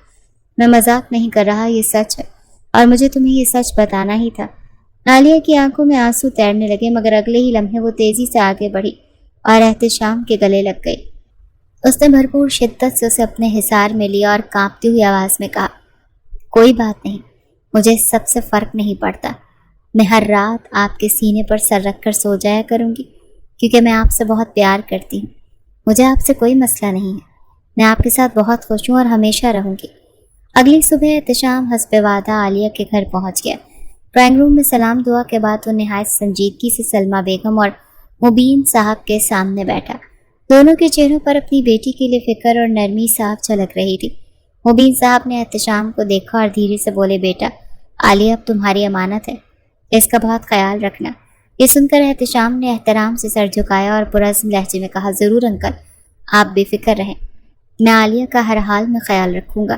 میں مذاق نہیں کر رہا، یہ سچ ہے اور مجھے تمہیں یہ سچ بتانا ہی تھا۔ عالیہ کی آنکھوں میں آنسو تیرنے لگے، مگر اگلے ہی لمحے وہ تیزی سے آگے بڑھی اور احتشام کے گلے لگ گئی۔ اس نے بھرپور شدت سے اسے اپنے حصار میں لیا اور کانپتی ہوئی آواز میں کہا، کوئی بات نہیں، مجھے سب سے فرق نہیں پڑتا، میں ہر رات آپ کے سینے پر سر رکھ کر سو جایا کروں گی، کیونکہ میں آپ سے بہت پیار کرتی ہوں، مجھے آپ سے کوئی مسئلہ نہیں ہے، میں آپ کے ساتھ بہت خوش ہوں اور ہمیشہ رہوں گی۔ اگلی صبح احتشام حسب وعدہ عالیہ کے گھر پہنچ گیا۔ ڈرائنگ روم میں سلام دعا کے بعد وہ نہایت سنجیدگی سے سلمہ بیگم اور مبین صاحب کے سامنے بیٹھا۔ دونوں کے چہروں پر اپنی بیٹی کے لیے فکر اور نرمی صاف جھلک رہی تھی۔ مبین صاحب نے احتشام کو دیکھا اور دھیرے سے بولے، بیٹا، عالیہ اب تمہاری امانت ہے، اس کا بہت خیال رکھنا۔ یہ سن کر احتشام نے احترام سے سر جھکایا اور پرعزم لہجے میں کہا، ضرور انکل، آپ بے فکر رہیں، میں عالیہ کا ہر حال میں خیال رکھوں گا۔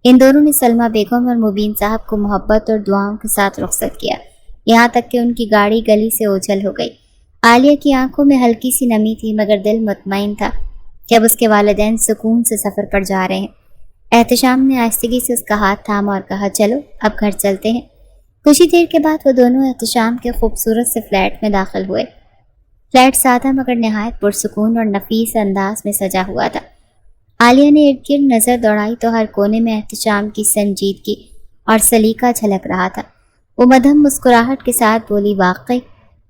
ان دونوں نے سلمہ بیگم اور مبین صاحب کو محبت اور دعاؤں کے ساتھ رخصت کیا، یہاں تک کہ ان کی گاڑی گلی سے اوجھل ہو گئی۔ عالیہ کی آنکھوں میں ہلکی سی نمی تھی، مگر دل مطمئن تھا کہ اب اس کے والدین سکون سے سفر پر جا رہے ہیں۔ احتشام نے آہستگی سے اس کا ہاتھ تھاما اور کہا، چلو اب گھر چلتے ہیں۔ کچھ ہی دیر کے بعد وہ دونوں احتشام کے خوبصورت سے فلیٹ میں داخل ہوئے۔ فلیٹ سادہ مگر نہایت پرسکون اور نفیس انداز میں سجا ہوا تھا۔ عالیہ نے ارد گرد نظر دوڑائی تو ہر کونے میں احتشام کی سنجیدگی اور سلیقہ جھلک رہا تھا۔ وہ مدھم مسکراہٹ کے ساتھ بولی، واقعی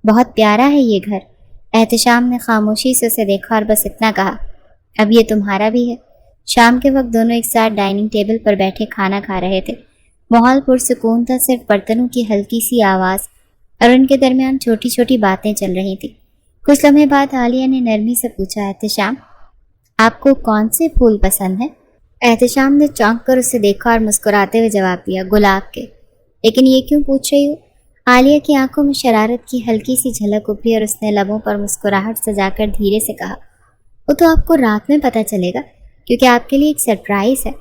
بہت پیارا ہے یہ گھر۔ احتشام نے خاموشی سے اسے دیکھا اور بس اتنا کہا، اب یہ تمہارا بھی ہے۔ شام کے وقت دونوں ایک ساتھ ڈائننگ ٹیبل پر بیٹھے کھانا کھا رہے تھے۔ ماحول پرسکون تھا، صرف برتنوں کی ہلکی سی آواز اور ان کے درمیان چھوٹی چھوٹی باتیں چل رہی تھیں۔ کچھ لمحے بعد عالیہ نے نرمی سے پوچھا، احتشام، آپ کو کون سے پھول پسند ہیں؟ احتشام نے چونک کر اسے دیکھا اور مسکراتے ہوئے جواب دیا، گلاب کے۔ لیکن یہ کیوں پوچھ رہی ہو؟ عالیہ کی آنکھوں میں شرارت کی ہلکی سی جھلک ابھری اور اس نے لبوں پر مسکراہٹ سجا کر دھیرے سے کہا، وہ تو آپ کو رات میں پتہ چلے گا، کیونکہ آپ کے لیے ایک سرپرائز ہے۔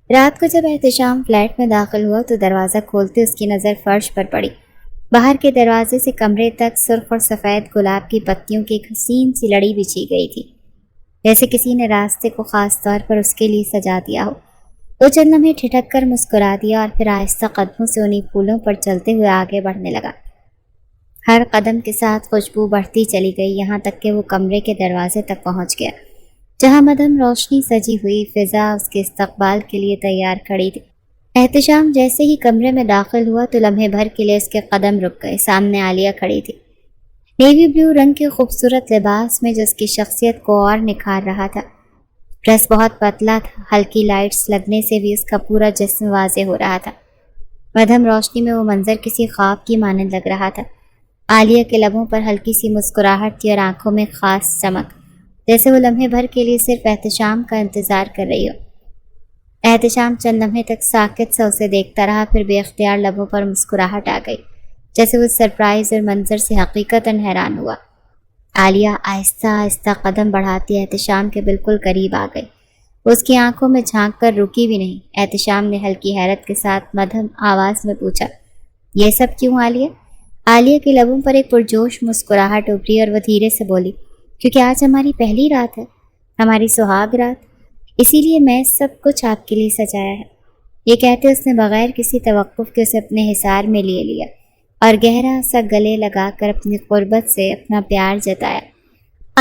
رات کو جب احتشام فلیٹ میں داخل ہوا تو دروازہ کھولتے اس کی نظر فرش پر پڑی۔ باہر کے دروازے سے کمرے تک سرخ اور سفید گلاب کی پتیوں کی ایک حسین سی لڑی بچھی گئی تھی، جیسے کسی نے راستے کو خاص طور پر اس کے لیے سجا دیا ہو۔ وہ چند لمحے ٹھٹک کر مسکرا دیا اور پھر آہستہ قدموں سے انہیں پھولوں پر چلتے ہوئے آگے بڑھنے لگا۔ ہر قدم کے ساتھ خوشبو بڑھتی چلی گئی، یہاں تک کہ وہ کمرے کے دروازے تک پہنچ گیا، جہاں مدھم روشنی سجی ہوئی فضا اس کے استقبال کے لیے تیار کھڑی تھی۔ احتشام جیسے ہی کمرے میں داخل ہوا تو لمحے بھر کے لیے اس کے قدم رک گئے۔ سامنے عالیہ کھڑی تھی، نیوی بلو رنگ کے خوبصورت لباس میں جو اس کی شخصیت کو اور نکھار رہا تھا۔ ڈریس بہت پتلا تھا، ہلکی لائٹس لگنے سے بھی اس کا پورا جسم واضح ہو رہا تھا۔ مدھم روشنی میں وہ منظر کسی خواب کی مانند لگ رہا تھا۔ عالیہ کے لبوں پر ہلکی سی مسکراہٹ تھی اور آنکھوں میں خاص چمک، جیسے وہ لمحے بھر کے لیے صرف احتشام کا انتظار کر رہی ہو۔ احتشام چند لمحے تک ساکت سے اسے دیکھتا رہا، پھر بے اختیار لبوں پر مسکراہٹ آ گئی، جیسے وہ سرپرائز اور منظر سے حقیقتاً حیران ہوا۔ عالیہ آہستہ آہستہ قدم بڑھاتی احتشام کے بالکل قریب آ گئی۔ وہ اس کی آنکھوں میں جھانک کر رکی بھی نہیں۔ احتشام نے ہلکی حیرت کے ساتھ مدھم آواز میں پوچھا، یہ سب کیوں عالیہ؟ عالیہ کے لبوں پر ایک پرجوش مسکراہٹ ابھری اور وہ دھیرے سے بولی، کیونکہ آج ہماری پہلی رات ہے، ہماری سہاگ رات، اسی لیے میں سب کچھ آپ کے لیے سجایا ہے۔ یہ کہتے اس نے بغیر کسی توقف کے اسے اپنے حصار میں لے لیا اور گہرا سا گلے لگا کر اپنی قربت سے اپنا پیار جتایا۔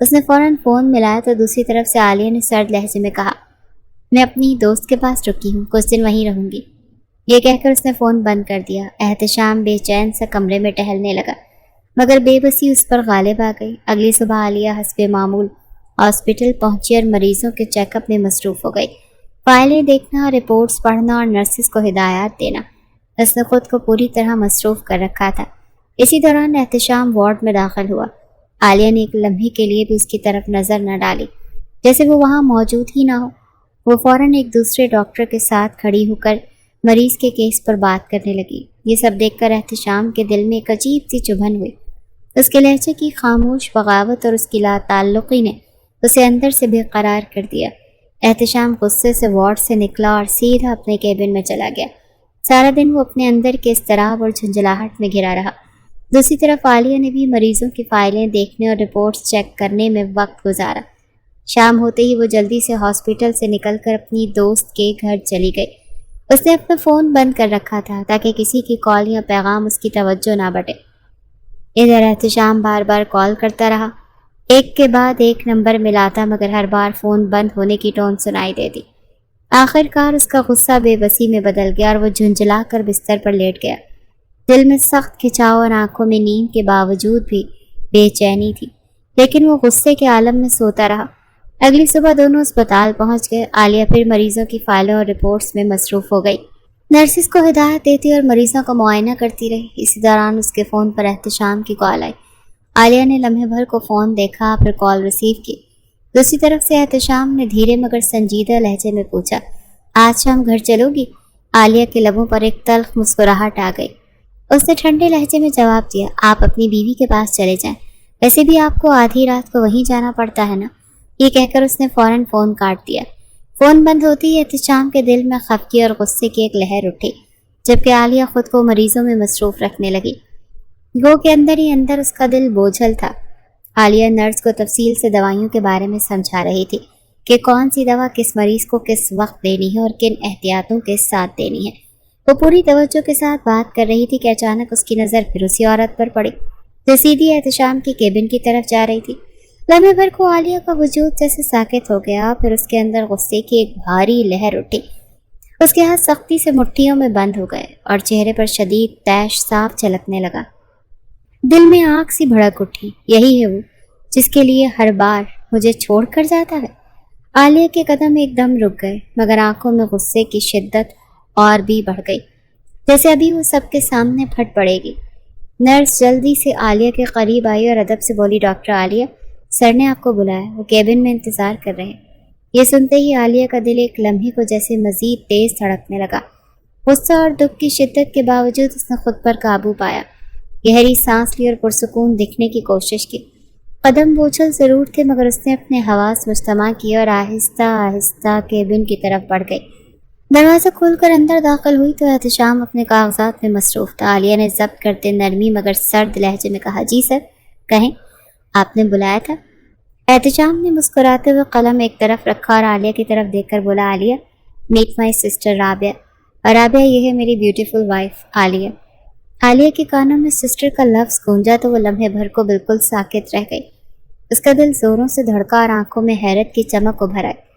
اس نے فوراً فون ملایا تو دوسری طرف سے عالیہ نے سرد لہجے میں کہا، میں اپنی دوست کے پاس رکی ہوں، کچھ دن وہیں رہوں گی۔ یہ کہہ کر اس نے فون بند کر دیا۔ احتشام بے چین سا کمرے میں ٹہلنے لگا، مگر بے بسی اس پر غالب آ گئی۔ اگلی صبح عالیہ حسب معمول ہاسپٹل پہنچی اور مریضوں کے چیک اپ میں مصروف ہو گئی۔ فائلیں دیکھنا، رپورٹس پڑھنا اور نرسز کو ہدایات دینا، اس نے خود کو پوری طرح مصروف کر رکھا تھا۔ اسی دوران احتشام وارڈ میں داخل ہوا۔ عالیہ نے ایک لمحے کے لیے بھی اس کی طرف نظر نہ ڈالی، جیسے وہ وہاں موجود ہی نہ ہو۔ وہ فوراً ایک دوسرے ڈاکٹر کے ساتھ کھڑی ہو کر مریض کے کیس پر بات کرنے لگی۔ یہ سب دیکھ کر احتشام کے دل میں ایک عجیب سی چبھن ہوئی۔ اس کے لہجے کی خاموش بغاوت اور اس کی لا تعلقی نے اسے اندر سے بے قرار کر دیا۔ احتشام غصے سے وارڈ سے نکلا اور سیدھا اپنے کیبن میں چلا گیا۔ سارا دن وہ اپنے اندر کے اضطراب اور جھنجھلاہٹ میں گھرا رہا۔ دوسری طرف عالیہ نے بھی مریضوں کی فائلیں دیکھنے اور رپورٹس چیک کرنے میں وقت گزارا۔ شام ہوتے ہی وہ جلدی سے ہاسپٹل سے نکل کر اپنی دوست کے گھر چلی گئی۔ اس نے اپنا فون بند کر رکھا تھا تاکہ کسی کی کال یا پیغام اس کی توجہ نہ بٹے۔ ادھر احتشام بار بار کال کرتا رہا، ایک کے بعد ایک نمبر ملاتا، مگر ہر بار فون بند ہونے کی ٹون سنائی دیتی۔ آخر کار اس کا غصہ بے بسی میں بدل گیا اور وہ جھنجھلا کر بستر پر لیٹ گیا۔ دل میں سخت کھچاؤ اور آنکھوں میں نیند کے باوجود بھی بے چینی تھی، لیکن وہ غصے کے عالم میں سوتا رہا۔ اگلی صبح دونوں اسپتال پہنچ گئے۔ عالیہ پھر مریضوں کی فائلوں اور رپورٹس میں مصروف ہو گئی، نرسز کو ہدایت دیتی اور مریضوں کا معائنہ کرتی رہی۔ اسی دوران اس کے فون پر احتشام کی کال آئی۔ عالیہ نے لمحے بھر کو فون دیکھا، پھر کال ریسیو کی۔ دوسری طرف سے احتشام نے دھیرے مگر سنجیدہ لہجے میں پوچھا، آج شام گھر چلو گی؟ عالیہ کے لبوں پر ایک تلخ مسکراہٹ آ گئی۔ اس نے ٹھنڈے لہجے میں جواب دیا، آپ اپنی بیوی کے پاس چلے جائیں، ویسے بھی آپ کو آدھی رات کو وہیں جانا پڑتا ہے نا۔ یہ کہہ کر اس نے فوراً فون کاٹ دیا۔ فون بند ہوتی ہی احتشام کے دل میں خفگی اور غصے کی ایک لہر اٹھی، جبکہ عالیہ خود کو مریضوں میں مصروف رکھنے لگی۔ گو کہ اندر ہی اندر اس کا دل بوجھل تھا۔ عالیہ نرس کو تفصیل سے دوائیوں کے بارے میں سمجھا رہی تھی کہ کون سی دوا کس مریض کو کس وقت دینی ہے اور کن احتیاطوں کے ساتھ دینی ہے۔ وہ پوری توجہ کے ساتھ بات کر رہی تھی کہ اچانک اس کی نظر پھر اسی عورت پر پڑی جو سیدھی احتشام کی کیبن کی طرف جا رہی تھی۔ لمحے بھر کو عالیہ کا وجود جیسے ساکت ہو گیا، پھر اس کے اندر غصے کی ایک بھاری لہر اٹھی۔ اس کے ہاتھ سختی سے مٹھیوں میں بند ہو گئے اور چہرے پر شدید تیش صاف چھلکنے لگا۔ دل میں آگ سی بھڑک اٹھی، یہی ہے وہ جس کے لیے ہر بار مجھے چھوڑ کر جاتا ہے۔ عالیہ کے قدم ایک دم رک گئے، مگر آنکھوں میں غصے کی شدت اور بھی بڑھ گئی، جیسے ابھی وہ سب کے سامنے پھٹ پڑے گی۔ نرس جلدی سے عالیہ کے قریب آئی اور ادب سے بولی، ڈاکٹر عالیہ، سر نے آپ کو بلایا، وہ کیبن میں انتظار کر رہے ہیں۔ یہ سنتے ہی عالیہ کا دل ایک لمحے کو جیسے مزید تیز دھڑکنے لگا۔ غصہ اور دکھ کی شدت کے باوجود اس نے خود پر قابو پایا، گہری سانس لی اور پرسکون دکھنے کی کوشش کی۔ قدم بوجھل ضرور تھے، مگر اس نے اپنے حواس مجتمع کیے اور آہستہ آہستہ کیبن کی طرف بڑھ گئی۔ دروازہ کھول کر اندر داخل ہوئی تو احتشام اپنے کاغذات میں مصروف تھا۔ عالیہ نے ضبط کرتے نرمی مگر سرد لہجے میں کہا، جی سر، کہیں، آپ نے بلایا تھا؟ احتشام نے مسکراتے ہوئے قلم ایک طرف رکھا اور عالیہ کی طرف دیکھ کر بولا، عالیہ، میٹ مائی سسٹر رابعہ، اور رابعہ یہ ہے میری بیوٹیفل وائف عالیہ۔ عالیہ کے کانوں میں سسٹر کا لفظ گونجا تو وہ لمحے بھر کو بالکل ساکت رہ گئی۔ اس کا دل زوروں سے دھڑکا اور آنکھوں میں حیرت کی چمک ابھر آئی۔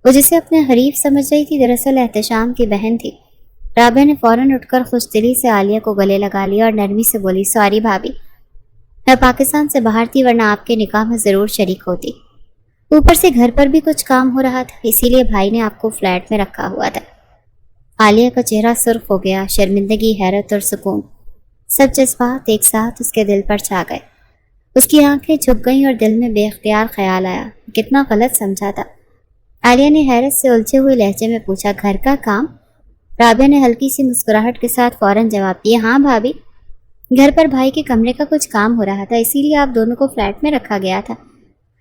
وہ جسے اپنے حریف سمجھ رہی تھی دراصل احتشام کی بہن تھی۔ رابعہ نے فوراً اٹھ کر خوش دلی سے عالیہ کو گلے لگا لیا اور نرمی سے بولی، سوری بھابھی، میں پاکستان سے باہر تھی ورنہ آپ کے نکاح میں ضرور شریک ہوتی۔ اوپر سے گھر پر بھی کچھ کام ہو رہا تھا، اسی لیے بھائی نے آپ کو فلیٹ میں رکھا ہوا تھا۔ عالیہ کا چہرہ سرخ ہو گیا، شرمندگی، حیرت اور سکون، سب جذبات ایک ساتھ اس کے دل پر چھا گئے۔ اس کی آنکھیں جھک گئیں اور دل میں بے اختیار خیال آیا، کتنا غلط سمجھا تھا۔ عالیہ نے حیرت سے الجھے ہوئے لہجے میں پوچھا، گھر کا کام؟ رابعہ نے ہلکی سی مسکراہٹ کے ساتھ فوراً جواب دیا، ہاں بھابھی، گھر پر بھائی کے کمرے کا کچھ کام ہو رہا تھا، اسی لیے آپ دونوں کو فلیٹ میں رکھا گیا تھا،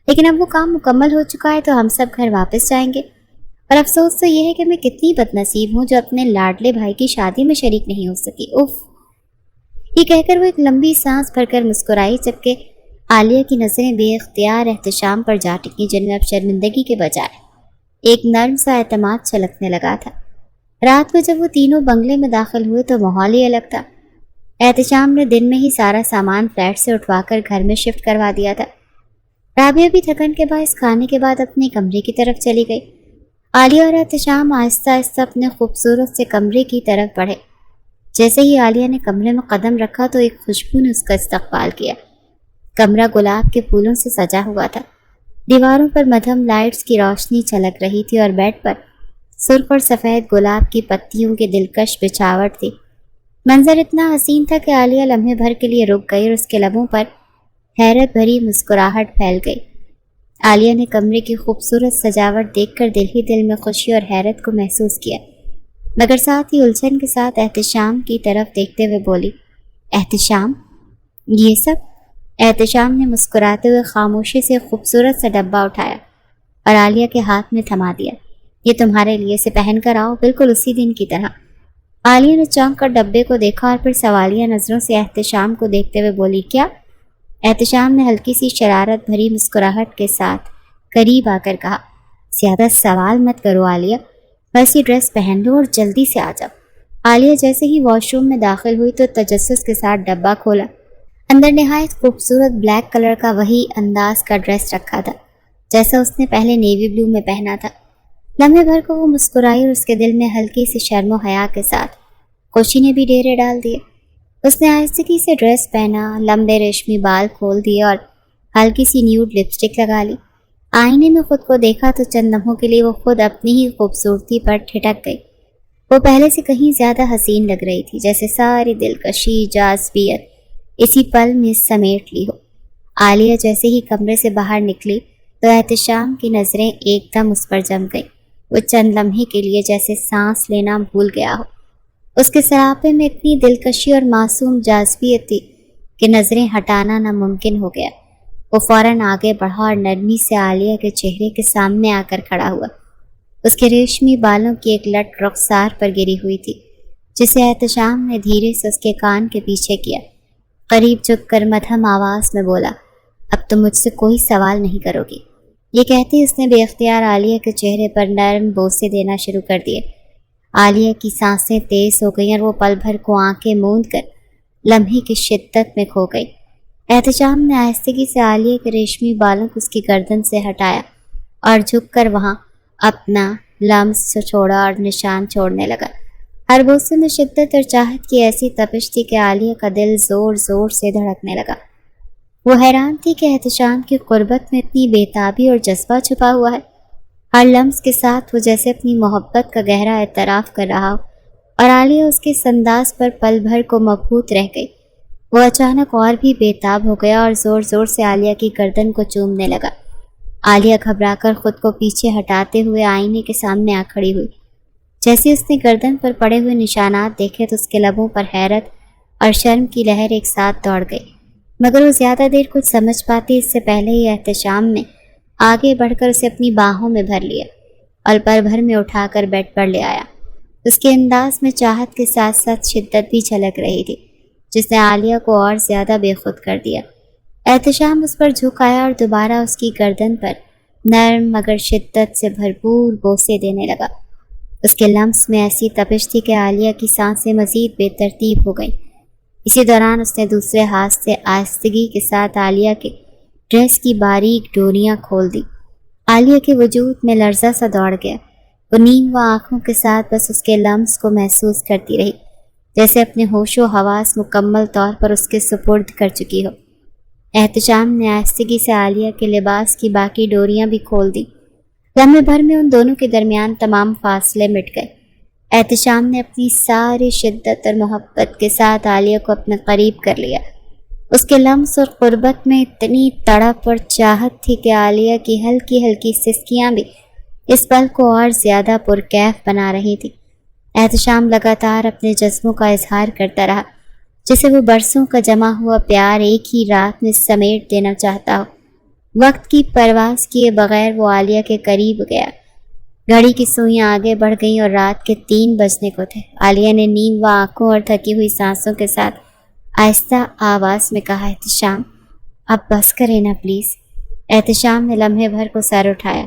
لیکن اب وہ کام مکمل ہو چکا ہے تو ہم سب گھر واپس جائیں گے۔ اور افسوس تو یہ ہے کہ میں کتنی بد نصیب ہوں جو اپنے لاڈلے بھائی کی شادی میں شریک نہیں ہو سکی، اف۔ یہ کہہ کر وہ ایک لمبی سانس بھر کر مسکرائی، جبکہ عالیہ کی نظریں بے اختیار احتشام پر جا ٹکیں، جن میں اب شرمندگی کے بجائے ایک نرم سا اعتماد چھلکنے لگا تھا۔ رات کو جب وہ تینوں بنگلے میں داخل ہوئے تو ماحول ہی الگ تھا۔ احتشام نے دن میں ہی سارا سامان فلیٹ سے اٹھوا کر گھر میں شفٹ کروا دیا تھا۔ رابعہ بھی تھکن کے باعث کھانے کے بعد اپنے کمرے کی طرف چلی گئی۔ عالیہ اور احتشام آہستہ آہستہ اپنے خوبصورت سے کمرے کی طرف بڑھے۔ جیسے ہی عالیہ نے کمرے میں قدم رکھا تو ایک خوشبو نے اس کا استقبال کیا۔ کمرہ گلاب کے پھولوں سے سجا ہوا تھا۔ دیواروں پر مدھم لائٹس کی روشنی چلک رہی تھی اور بیڈ پر سرخ اور سفید گلاب کی پتیوں کی دلکش بچھاوٹ تھی۔ منظر اتنا حسین تھا کہ عالیہ لمحے بھر کے لیے رک گئی اور اس کے لبوں پر حیرت بھری مسکراہٹ پھیل گئی۔ عالیہ نے کمرے کی خوبصورت سجاوٹ دیکھ کر دل ہی دل میں خوشی اور حیرت کو محسوس کیا، مگر ساتھ ہی الجھن کے ساتھ احتشام کی طرف دیکھتے ہوئے بولی، احتشام، یہ سب؟ احتشام نے مسکراتے ہوئے خاموشی سے خوبصورت سا ڈبہ اٹھایا اور عالیہ کے ہاتھ میں تھما دیا۔ یہ تمہارے لیے، سے پہن کر آؤ، بالکل اسی دن کی طرح۔ عالیہ نے چونک کر ڈبے کو دیکھا اور پھر سوالیہ نظروں سے احتشام کو دیکھتے ہوئے بولی، کیا؟ احتشام نے ہلکی سی شرارت بھری مسکراہٹ کے ساتھ قریب آ کر کہا، زیادہ سوال مت کرو عالیہ، بس یہ ڈریس پہن لو اور جلدی سے آ جاؤ۔ عالیہ جیسے ہی واش روم میں داخل ہوئی تو تجسس کے ساتھ ڈبہ کھولا۔ اندر نہایت خوبصورت بلیک کلر کا وہی انداز کا ڈریس رکھا تھا جیسا اس نے پہلے نیوی بلو میں پہنا تھا۔ لمحے بھر کو وہ مسکرائی اور اس کے دل میں ہلکی سی شرم و حیا کے ساتھ خوشی نے بھی ڈیرے ڈال دیے۔ اس نے آہستگی سے ڈریس پہنا، لمبے ریشمی بال کھول دیے اور ہلکی سی نیوڈ لپسٹک لگا لی۔ آئینے میں خود کو دیکھا تو چند لمحوں کے لیے وہ خود اپنی ہی خوبصورتی پر ٹھٹک گئی۔ وہ پہلے سے کہیں زیادہ حسین لگ رہی تھی، جیسے ساری دلکشی، جاذبیت اسی پل میں سمیٹ لی ہو۔ عالیہ جیسے ہی کمرے سے باہر نکلی تو احتشام کی نظریں ایک دم اس پر جم گئیں۔ وہ چند لمحے کے لیے جیسے سانس لینا بھول گیا ہو۔ اس کے سراپے میں اتنی دلکشی اور معصوم جاذبیت تھی کہ نظریں ہٹانا ناممکن ہو گیا۔ وہ فوراً آگے بڑھا اور نرمی سے عالیہ کے چہرے کے سامنے آ کر کھڑا ہوا۔ اس کے ریشمی بالوں کی ایک لٹ رخسار پر گری ہوئی تھی، جسے احتشام نے دھیرے سے اس کے کان کے پیچھے کیا۔ قریب جھک کر مدھم آواز میں بولا، اب تم مجھ سے کوئی سوال نہیں کرو گی۔ یہ کہتے اس نے بے اختیار عالیہ کے چہرے پر نرم بوسے دینا شروع کر دیے۔ عالیہ کی سانسیں تیز ہو گئیں اور وہ پل بھر کو آنکھیں موند کر لمحے کی شدت میں کھو گئی۔ احتشام نے آہستگی سے عالیہ کے ریشمی بالوں کو اس کی گردن سے ہٹایا اور جھک کر وہاں اپنا لمس چھوڑا اور نشان چھوڑنے لگا۔ ہر بوسے میں شدت اور چاہت کی ایسی تپش تھی کہ عالیہ کا دل زور زور سے دھڑکنے لگا۔ وہ حیران تھی کہ احتشام کی قربت میں اتنی بےتابی اور جذبہ چھپا ہوا ہے۔ ہر لمس کے ساتھ وہ جیسے اپنی محبت کا گہرا اعتراف کر رہا ہو، اور عالیہ اس کے اس انداز پر پل بھر کو مبہوت رہ گئی۔ وہ اچانک اور بھی بےتاب ہو گیا اور زور زور سے عالیہ کی گردن کو چومنے لگا۔ عالیہ گھبرا کر خود کو پیچھے ہٹاتے ہوئے آئینے کے سامنے آ کھڑی ہوئی۔ جیسے اس نے گردن پر پڑے ہوئے نشانات دیکھے تو اس کے لبوں پر حیرت اور شرم کی لہر ایک ساتھ دوڑ گئی، مگر وہ زیادہ دیر کچھ سمجھ پاتی اس سے پہلے ہی احتشام نے آگے بڑھ کر اسے اپنی باہوں میں بھر لیا اور پل بھر میں اٹھا کر بیڈ پر لے آیا۔ اس کے انداز میں چاہت کے ساتھ ساتھ شدت بھی جھلک رہی تھی، جس نے عالیہ کو اور زیادہ بے خود کر دیا۔ احتشام اس پر جھک آیا اور دوبارہ اس کی گردن پر نرم مگر شدت سے بھرپور بوسے دینے لگا۔ اس کے لمس میں ایسی تپش تھی کہ عالیہ کی سانسیں مزید بے ترتیب ہو گئیں۔ اسی دوران اس نے دوسرے ہاتھ سے آہستگی کے ساتھ عالیہ کے ڈریس کی باریک ڈوریاں کھول دی۔ عالیہ کے وجود میں لرزہ سا دوڑ گیا۔ وہ نیم و آنکھوں کے ساتھ بس اس کے لمس کو محسوس کرتی رہی، جیسے اپنے ہوش و حواس مکمل طور پر اس کے سپرد کر چکی ہو۔ احتشام نے آہستگی سے عالیہ کے لباس کی باقی ڈوریاں بھی کھول دی۔ لمحے بھر میں ان دونوں کے درمیان تمام فاصلے مٹ گئے۔ احتشام نے اپنی ساری شدت اور محبت کے ساتھ عالیہ کو اپنے قریب کر لیا۔ اس کے لمس اور قربت میں اتنی تڑپ اور چاہت تھی کہ عالیہ کی ہلکی ہلکی سسکیاں بھی اس پل کو اور زیادہ پرکیف بنا رہی تھی۔ احتشام لگاتار اپنے جذبوں کا اظہار کرتا رہا، جسے وہ برسوں کا جمع ہوا پیار ایک ہی رات میں سمیٹ دینا چاہتا ہو۔ وقت کی پرواز کیے بغیر وہ عالیہ کے قریب گیا۔ گھڑی کی سوئیاں آگے بڑھ گئیں اور رات کے 3 بجنے کو تھے۔ عالیہ نے نیم و آنکھوں اور تھکی ہوئی سانسوں کے ساتھ آہستہ آواز میں کہا، احتشام اب بس کرے نا پلیز۔ احتشام نے لمحے بھر کو سر اٹھایا۔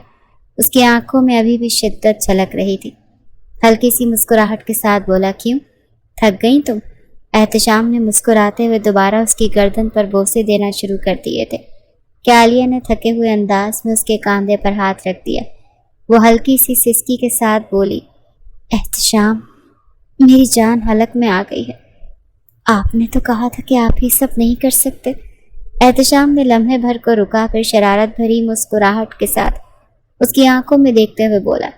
اس کی آنکھوں میں ابھی بھی شدت جھلک رہی تھی۔ ہلکی سی مسکراہٹ کے ساتھ بولا، کیوں تھک گئیں تم؟ احتشام نے مسکراتے ہوئے دوبارہ اس کی گردن پر بوسے دینا شروع کر دیے تھے کہ عالیہ نے تھکے ہوئے انداز میں اس کے کاندھے پر ہاتھ رکھ دیا۔ وہ ہلکی سی سسکی کے ساتھ بولی، احتشام، میری جان حلق میں آ گئی ہے۔ آپ نے تو کہا تھا کہ آپ یہ سب نہیں کر سکتے۔ احتشام نے لمحے بھر کو رکا، پھر شرارت بھری مسکراہٹ کے ساتھ اس کی آنکھوں میں دیکھتے ہوئے بولا،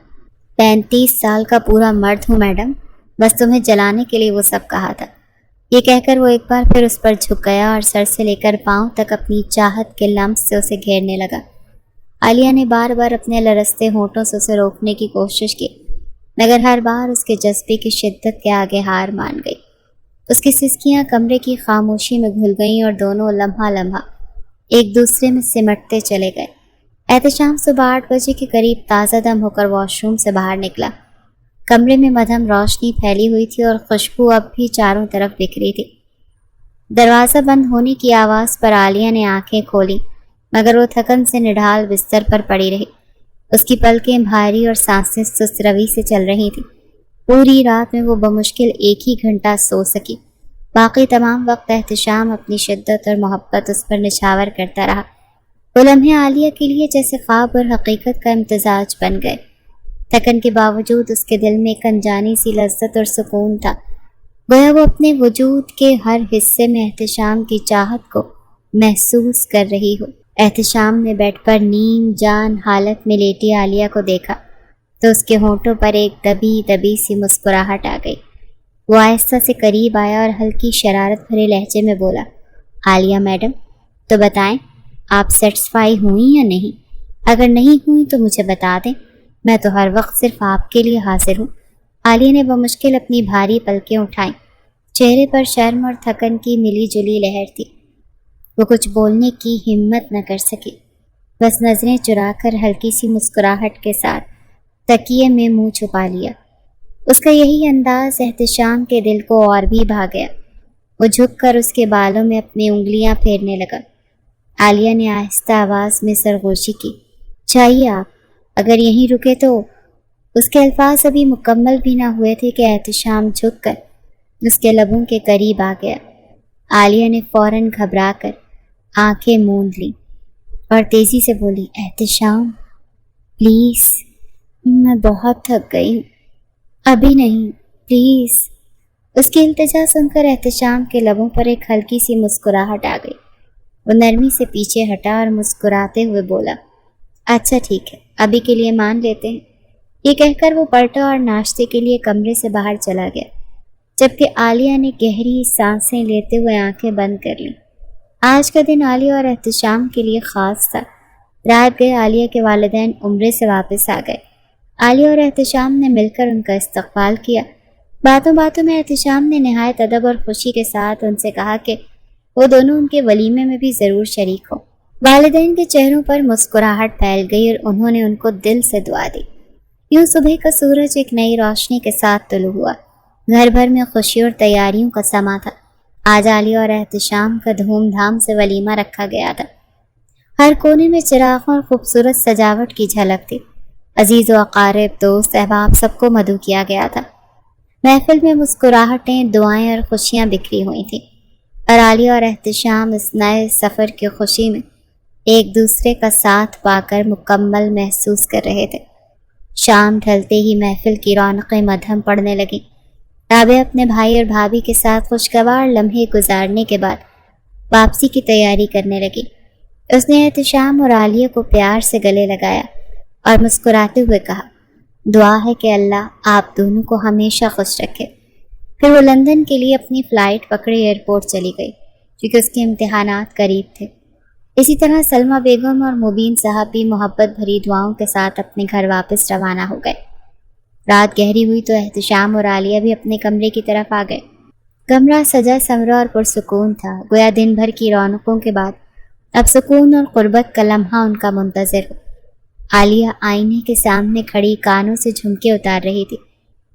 35 سال کا پورا مرد ہوں میڈم، بس تمہیں جلانے کے لیے وہ سب کہا تھا۔ یہ کہہ کر وہ ایک بار پھر اس پر جھک گیا اور سر سے لے کر پاؤں تک اپنی چاہت کے لمس سے اسے گھیرنے لگا۔ عالیہ نے بار بار اپنے لرزتے ہونٹوں سے اسے روکنے کی کوشش کی، مگر ہر بار اس کے جذبے کی شدت کے آگے ہار مان گئی۔ اس کی سسکیاں کمرے کی خاموشی میں گھل گئیں اور دونوں لمحہ لمحہ ایک دوسرے میں سمٹتے چلے گئے۔ احتشام صبح 8 بجے کے قریب تازہ دم ہو کر واش روم سے باہر نکلا۔ کمرے میں مدھم روشنی پھیلی ہوئی تھی اور خوشبو اب بھی چاروں طرف بکھری تھی۔ دروازہ بند ہونے کی آواز پر عالیہ نے آنکھیں کھولی، مگر وہ تھکن سے نڈھال بستر پر پڑی رہی۔ اس کی پلکیں بھاری اور سانسیں سست روی سے چل رہی تھیں۔ پوری رات میں وہ بمشکل 1 ہی گھنٹہ سو سکی، باقی تمام وقت احتشام اپنی شدت اور محبت اس پر نچھاور کرتا رہا۔ وہ لمحے عالیہ کے لیے جیسے خواب اور حقیقت کا امتزاج بن گئے۔ تھکن کے باوجود اس کے دل میں ایک انجانی سی لذت اور سکون تھا، گویا وہ اپنے وجود کے ہر حصے میں احتشام کی چاہت کو محسوس کر رہی ہو۔ احتشام نے بیڈ پر نیم جان حالت میں لیٹی عالیہ کو دیکھا تو اس کے ہونٹوں پر ایک دبی دبی سی مسکراہٹ آ گئی۔ وہ آہستہ سے قریب آیا اور ہلکی شرارت بھرے لہجے میں بولا، عالیہ میڈم، تو بتائیں آپ سیٹسفائی ہوئیں یا نہیں؟ اگر نہیں ہوئیں تو مجھے بتا دیں، میں تو ہر وقت صرف آپ کے لیے حاضر ہوں۔ عالیہ نے بمشکل اپنی بھاری پلکیں اٹھائیں، چہرے پر شرم اور تھکن کی ملی جلی لہر تھی۔ وہ کچھ بولنے کی ہمت نہ کر سکی، بس نظریں چرا کر ہلکی سی مسکراہٹ کے ساتھ تکیے میں منہ چھپا لیا۔ اس کا یہی انداز احتشام کے دل کو اور بھی بھا گیا۔ وہ جھک کر اس کے بالوں میں اپنی انگلیاں پھیرنے لگا۔ عالیہ نے آہستہ آواز میں سرگوشی کی، چاہیے آپ اگر یہیں رکے تو۔ اس کے الفاظ ابھی مکمل بھی نہ ہوئے تھے کہ احتشام جھک کر اس کے لبوں کے قریب آ گیا۔ عالیہ نے فوراً گھبرا کر آنکھیں موند لیں اور تیزی سے بولی، احتشام پلیز، میں بہت تھک گئی ہوں، ابھی نہیں پلیز۔ اس کی التجا سن کر احتشام کے لبوں پر ایک ہلکی سی مسکراہٹ آ گئی۔ وہ نرمی سے پیچھے ہٹا اور مسکراتے ہوئے بولا، اچھا ٹھیک ہے، ابھی کے لیے مان لیتے ہیں۔ یہ کہہ کر وہ پلٹا اور ناشتے کے لیے کمرے سے باہر چلا گیا، جبکہ عالیہ نے گہری سانسیں لیتے ہوئے آنکھیں بند کر لیں۔ آج کا دن عالیہ اور احتشام کے لیے خاص تھا۔ رات گئے عالیہ کے والدین عمرے سے واپس آ گئے۔ عالیہ اور احتشام نے مل کر ان کا استقبال کیا۔ باتوں باتوں میں احتشام نے نہایت ادب اور خوشی کے ساتھ ان سے کہا کہ وہ دونوں ان کے ولیمے میں بھی ضرور شریک ہو۔ والدین کے چہروں پر مسکراہٹ پھیل گئی اور انہوں نے ان کو دل سے دعا دی۔ یوں صبح کا سورج ایک نئی روشنی کے ساتھ طلوع ہوا۔ گھر بھر میں خوشی اور تیاریوں کا سما تھا۔ آج عالیہ اور احتشام کا دھوم دھام سے ولیمہ رکھا گیا تھا۔ ہر کونے میں چراغوں اور خوبصورت سجاوٹ کی جھلک تھی۔ عزیز و اقارب، دوست احباب سب کو مدعو کیا گیا تھا۔ محفل میں مسکراہٹیں، دعائیں اور خوشیاں بکھری ہوئی تھیں، اور عالیہ اور احتشام اس نئے سفر کی خوشی میں ایک دوسرے کا ساتھ پا کر مکمل محسوس کر رہے تھے۔ شام ڈھلتے ہی محفل کی رونقیں مدھم پڑنے لگیں۔ رابعہ اپنے بھائی اور بھابھی کے ساتھ خوشگوار لمحے گزارنے کے بعد واپسی کی تیاری کرنے لگی۔ اس نے احتشام اور عالیہ کو پیار سے گلے لگایا اور مسکراتے ہوئے کہا، دعا ہے کہ اللہ آپ دونوں کو ہمیشہ خوش رکھے۔ پھر وہ لندن کے لیے اپنی فلائٹ پکڑے ایئرپورٹ چلی گئی، کیونکہ اس کے امتحانات قریب تھے۔ اسی طرح سلمہ بیگم اور مبین صاحب بھی محبت بھری دعاؤں کے ساتھ اپنے گھر واپس روانہ ہو گئے۔ رات گہری ہوئی تو احتشام اور عالیہ بھی اپنے کمرے کی طرف آ گئے۔ کمرہ سجا سمرا اور پرسکون تھا، گویا دن بھر کی رونقوں کے بعد اب سکون اور قربت کا لمحہ ان کا منتظر ہو۔ عالیہ آئینے کے سامنے کھڑی کانوں سے جھمکے اتار رہی تھی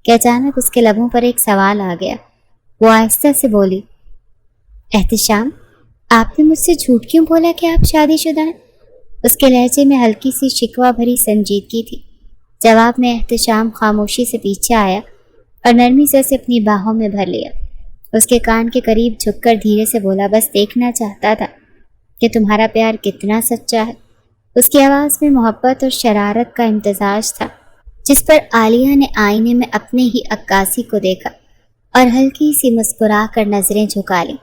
کہ اچانک اس کے لبوں پر ایک سوال آ گیا۔ وہ آہستہ سے بولی، احتشام، آپ نے مجھ سے جھوٹ کیوں بولا کہ آپ شادی شدہ ہیں؟ اس کے لہجے میں ہلکی سی شکوہ بھری سنجیدگی تھی۔ جواب میں احتشام خاموشی سے پیچھے آیا اور نرمی سے اسے اپنی باہوں میں بھر لیا۔ اس کے کان کے قریب جھک کر دھیرے سے بولا، بس دیکھنا چاہتا تھا کہ تمہارا پیار کتنا سچا ہے۔ اس کی آواز میں محبت اور شرارت کا امتزاج تھا، جس پر عالیہ نے آئینے میں اپنے ہی عکاسی کو دیکھا اور ہلکی سی مسکرا کر نظریں جھکا لیں۔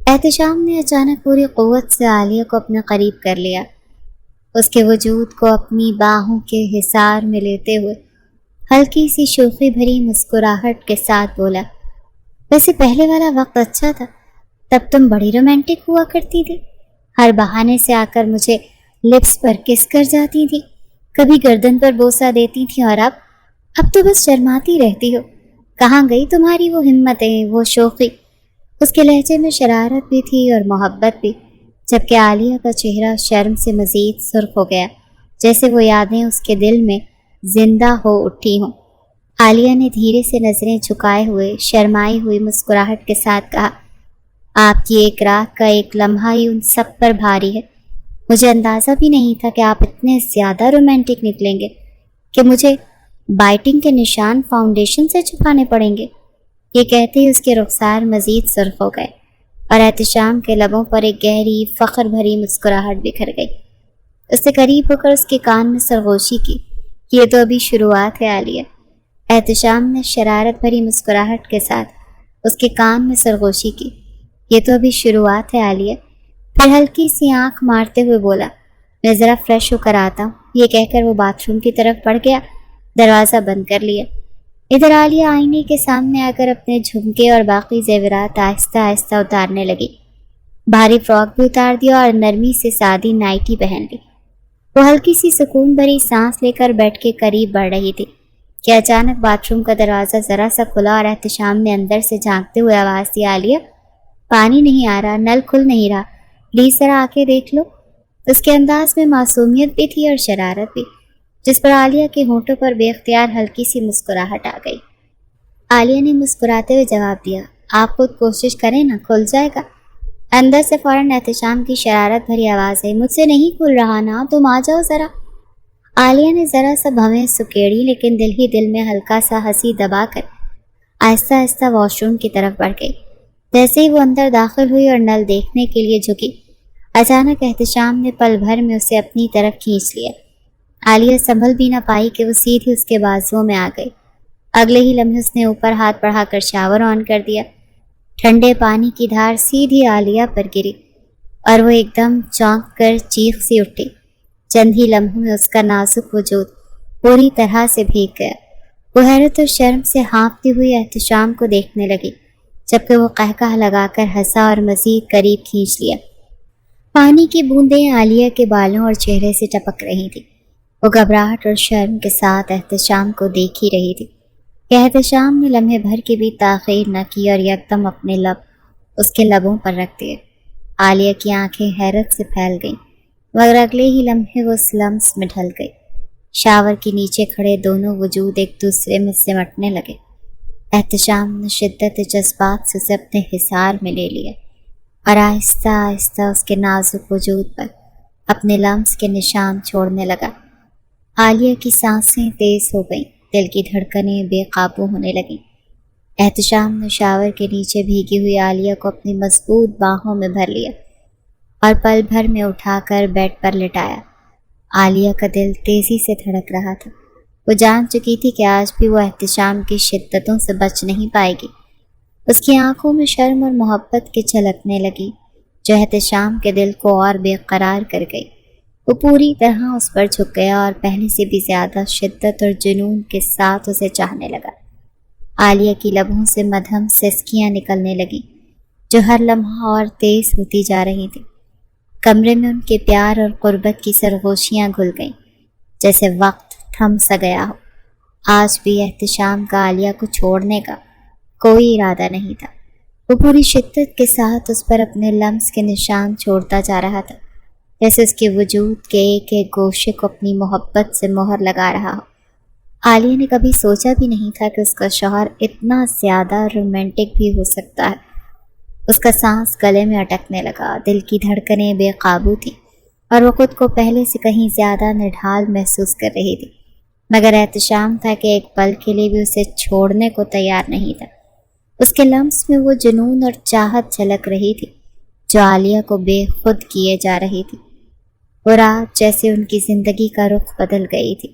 احتشام نے اچانک پوری قوت سے عالیہ کو اپنے قریب کر لیا، اس کے وجود کو اپنی باہوں کے حصار میں لیتے ہوئے ہلکی سی شوخی بھری مسکراہٹ کے ساتھ بولا، ویسے پہلے والا وقت اچھا تھا، تب تم بڑی رومانٹک ہوا کرتی تھی، ہر بہانے سے آ کر مجھے لپس پر کس کر جاتی تھی، کبھی گردن پر بوسہ دیتی تھی، اور اب تو بس شرماتی رہتی ہو۔ کہاں گئی تمہاری وہ ہمتیں، وہ شوخی؟ اس کے لہجے میں شرارت بھی تھی اور محبت بھی، جبکہ عالیہ کا چہرہ شرم سے مزید سرخ ہو گیا، جیسے وہ یادیں اس کے دل میں زندہ ہو اٹھی ہوں۔ عالیہ نے دھیرے سے نظریں جھکائے ہوئے شرمائی ہوئی مسکراہٹ کے ساتھ کہا، آپ کی ایک رات کا ایک لمحہ ہی ان سب پر بھاری ہے۔ مجھے اندازہ بھی نہیں تھا کہ آپ اتنے زیادہ رومانٹک نکلیں گے کہ مجھے بائٹنگ کے نشان فاؤنڈیشن سے چھپانے پڑیں گے۔ یہ کہتے ہی اس کے رخسار مزید سرخ ہو گئے اور احتشام کے لبوں پر ایک گہری فخر بھری مسکراہٹ بکھر گئی۔ اس سے قریب ہو کر اس کے کان میں سرگوشی کی، یہ تو ابھی شروعات ہے عالیہ۔ احتشام نے شرارت بھری مسکراہٹ کے ساتھ اس کے کان میں سرگوشی کی، یہ تو ابھی شروعات ہے عالیہ۔ پھر ہلکی سی آنکھ مارتے ہوئے بولا، میں ذرا فریش ہو کر آتا ہوں۔ یہ کہہ کر وہ باتھ روم کی طرف بڑھ گیا، دروازہ بند کر لیا۔ ادھر عالیہ آئینے کے سامنے آ کر اپنے جھمکے اور باقی زیورات آہستہ آہستہ اتارنے لگی۔ بھاری فراک بھی اتار دیا اور نرمی سے سادی نائٹی پہن لی۔ وہ ہلکی سی سکون بھری سانس لے کر بیٹھ کے قریب بڑھ رہی تھی کہ اچانک باتھ روم کا دروازہ ذرا سا کھلا اور احتشام نے اندر سے جھانکتے ہوئے آواز دی، عالیہ پانی نہیں آ رہا، نل کھل نہیں رہا، پلیز ذرا آ کے دیکھ لو۔ اس کے انداز میں معصومیت بھی تھی اور شرارت بھی، جس پر عالیہ کے ہونٹوں پر بے اختیار ہلکی سی مسکراہٹ آ گئی۔ عالیہ نے مسکراتے ہوئے جواب دیا، آپ خود کوشش کریں نا، کھل جائے گا۔ اندر سے فوراً احتشام کی شرارت بھری آواز آئی، مجھ سے نہیں کھل رہا نا، تم آ جاؤ ذرا۔ عالیہ نے ذرا سا بھویں سکیڑی، لیکن دل ہی دل میں ہلکا سا ہنسی دبا کر آہستہ آہستہ واش روم کی طرف بڑھ گئی۔ جیسے ہی وہ اندر داخل ہوئی اور نل دیکھنے کے لیے جھکی، اچانک احتشام نے پل بھر میں اسے اپنی طرف کھینچ لیا۔ عالیہ سنبھل بھی نہ پائی کہ وہ سیدھی اس کے بازوؤں میں آ گئی۔ اگلے ہی لمحے اس نے اوپر ہاتھ بڑھا کر شاور آن کر دیا۔ ٹھنڈے پانی کی دھار سیدھی عالیہ پر گری اور وہ ایک دم چونک کر چیخ سی اٹھی۔ چند ہی لمحوں میں اس کا نازک وجود پوری طرح سے بھیگ گیا۔ وہ حیرت اور شرم سے ہانپتی ہوئی احتشام کو دیکھنے لگی، جبکہ وہ قہقہ لگا کر ہنسا اور مزید قریب کھینچ لیا۔ پانی کی بوندیں عالیہ کے بالوں اور چہرے سے ٹپک رہی تھی۔ وہ گھبراہٹ اور شرم کے ساتھ احتشام کو دیکھ ہی رہی تھی کہ احتشام نے لمحے بھر کی بھی تاخیر نہ کی اور یکدم اپنے لب اس کے لبوں پر رکھ دیے۔ عالیہ کی آنکھیں حیرت سے پھیل گئیں، مگر اگلے ہی لمحے وہ اس لمس میں ڈھل گئی۔ شاور کے نیچے کھڑے دونوں وجود ایک دوسرے میں سمٹنے لگے۔ احتشام نے شدت جذبات سے اسے اپنے حصار میں لے لیا اور آہستہ آہستہ اس کے نازک وجود پر اپنے لمس کے نشان چھوڑنے لگا۔ عالیہ کی سانسیں تیز ہو گئیں، دل کی دھڑکنیں بے قابو ہونے لگیں۔ احتشام نے شاور کے نیچے بھیگی ہوئی عالیہ کو اپنی مضبوط باہوں میں بھر لیا اور پل بھر میں اٹھا کر بیڈ پر لٹایا۔ عالیہ کا دل تیزی سے دھڑک رہا تھا۔ وہ جان چکی تھی کہ آج بھی وہ احتشام کی شدتوں سے بچ نہیں پائے گی۔ اس کی آنکھوں میں شرم اور محبت کی جھلکنے لگی، جو احتشام کے دل کو اور بے قرار کر گئی۔ وہ پوری طرح اس پر جھک گیا اور پہلے سے بھی زیادہ شدت اور جنون کے ساتھ اسے چاہنے لگا۔ عالیہ کی لبوں سے مدھم سسکیاں نکلنے لگیں، جو ہر لمحہ اور تیز ہوتی جا رہی تھیں۔ کمرے میں ان کے پیار اور قربت کی سرگوشیاں گھل گئیں، جیسے وقت تھم سا گیا ہو۔ آج بھی احتشام کا عالیہ کو چھوڑنے کا کوئی ارادہ نہیں تھا۔ وہ پوری شدت کے ساتھ اس پر اپنے لمس کے نشان چھوڑتا جا رہا تھا، جیسے اس کے وجود کے ایک ایک گوشے کو اپنی محبت سے مہر لگا رہا ہو۔ عالیہ نے کبھی سوچا بھی نہیں تھا کہ اس کا شوہر اتنا زیادہ رومانٹک بھی ہو سکتا ہے۔ اس کا سانس گلے میں اٹکنے لگا، دل کی دھڑکنیں بے قابو تھیں اور وہ خود کو پہلے سے کہیں زیادہ نڈھال محسوس کر رہی تھی، مگر احتشام تھا کہ ایک پل کے لیے بھی اسے چھوڑنے کو تیار نہیں تھا۔ اس کے لمس میں وہ جنون اور چاہت جھلک رہی تھی جو عالیہ کو بے خود کیے جا رہی تھی۔ وہ رات جیسے ان کی زندگی کا رخ بدل گئی تھی۔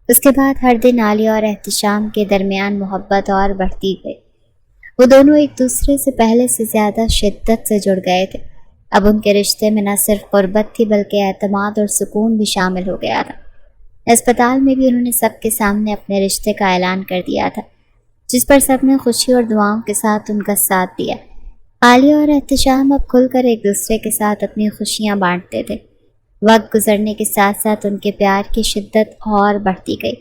اس کے بعد ہر دن عالیہ اور احتشام کے درمیان محبت اور بڑھتی گئی۔ وہ دونوں ایک دوسرے سے پہلے سے زیادہ شدت سے جڑ گئے تھے۔ اب ان کے رشتے میں نہ صرف قربت تھی بلکہ اعتماد اور سکون بھی شامل ہو گیا تھا۔ اسپتال میں بھی انہوں نے سب کے سامنے اپنے رشتے کا اعلان کر دیا تھا، جس پر سب نے خوشی اور دعاؤں کے ساتھ ان کا ساتھ دیا۔ عالیہ اور احتشام اب کھل کر ایک دوسرے کے ساتھ اپنی خوشیاں بانٹتے تھے۔ وقت گزرنے کے ساتھ ساتھ ان کے پیار کی شدت اور بڑھتی گئی،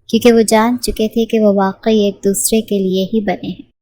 کیونکہ وہ جان چکے تھے کہ وہ واقعی ایک دوسرے کے لیے ہی بنے ہیں۔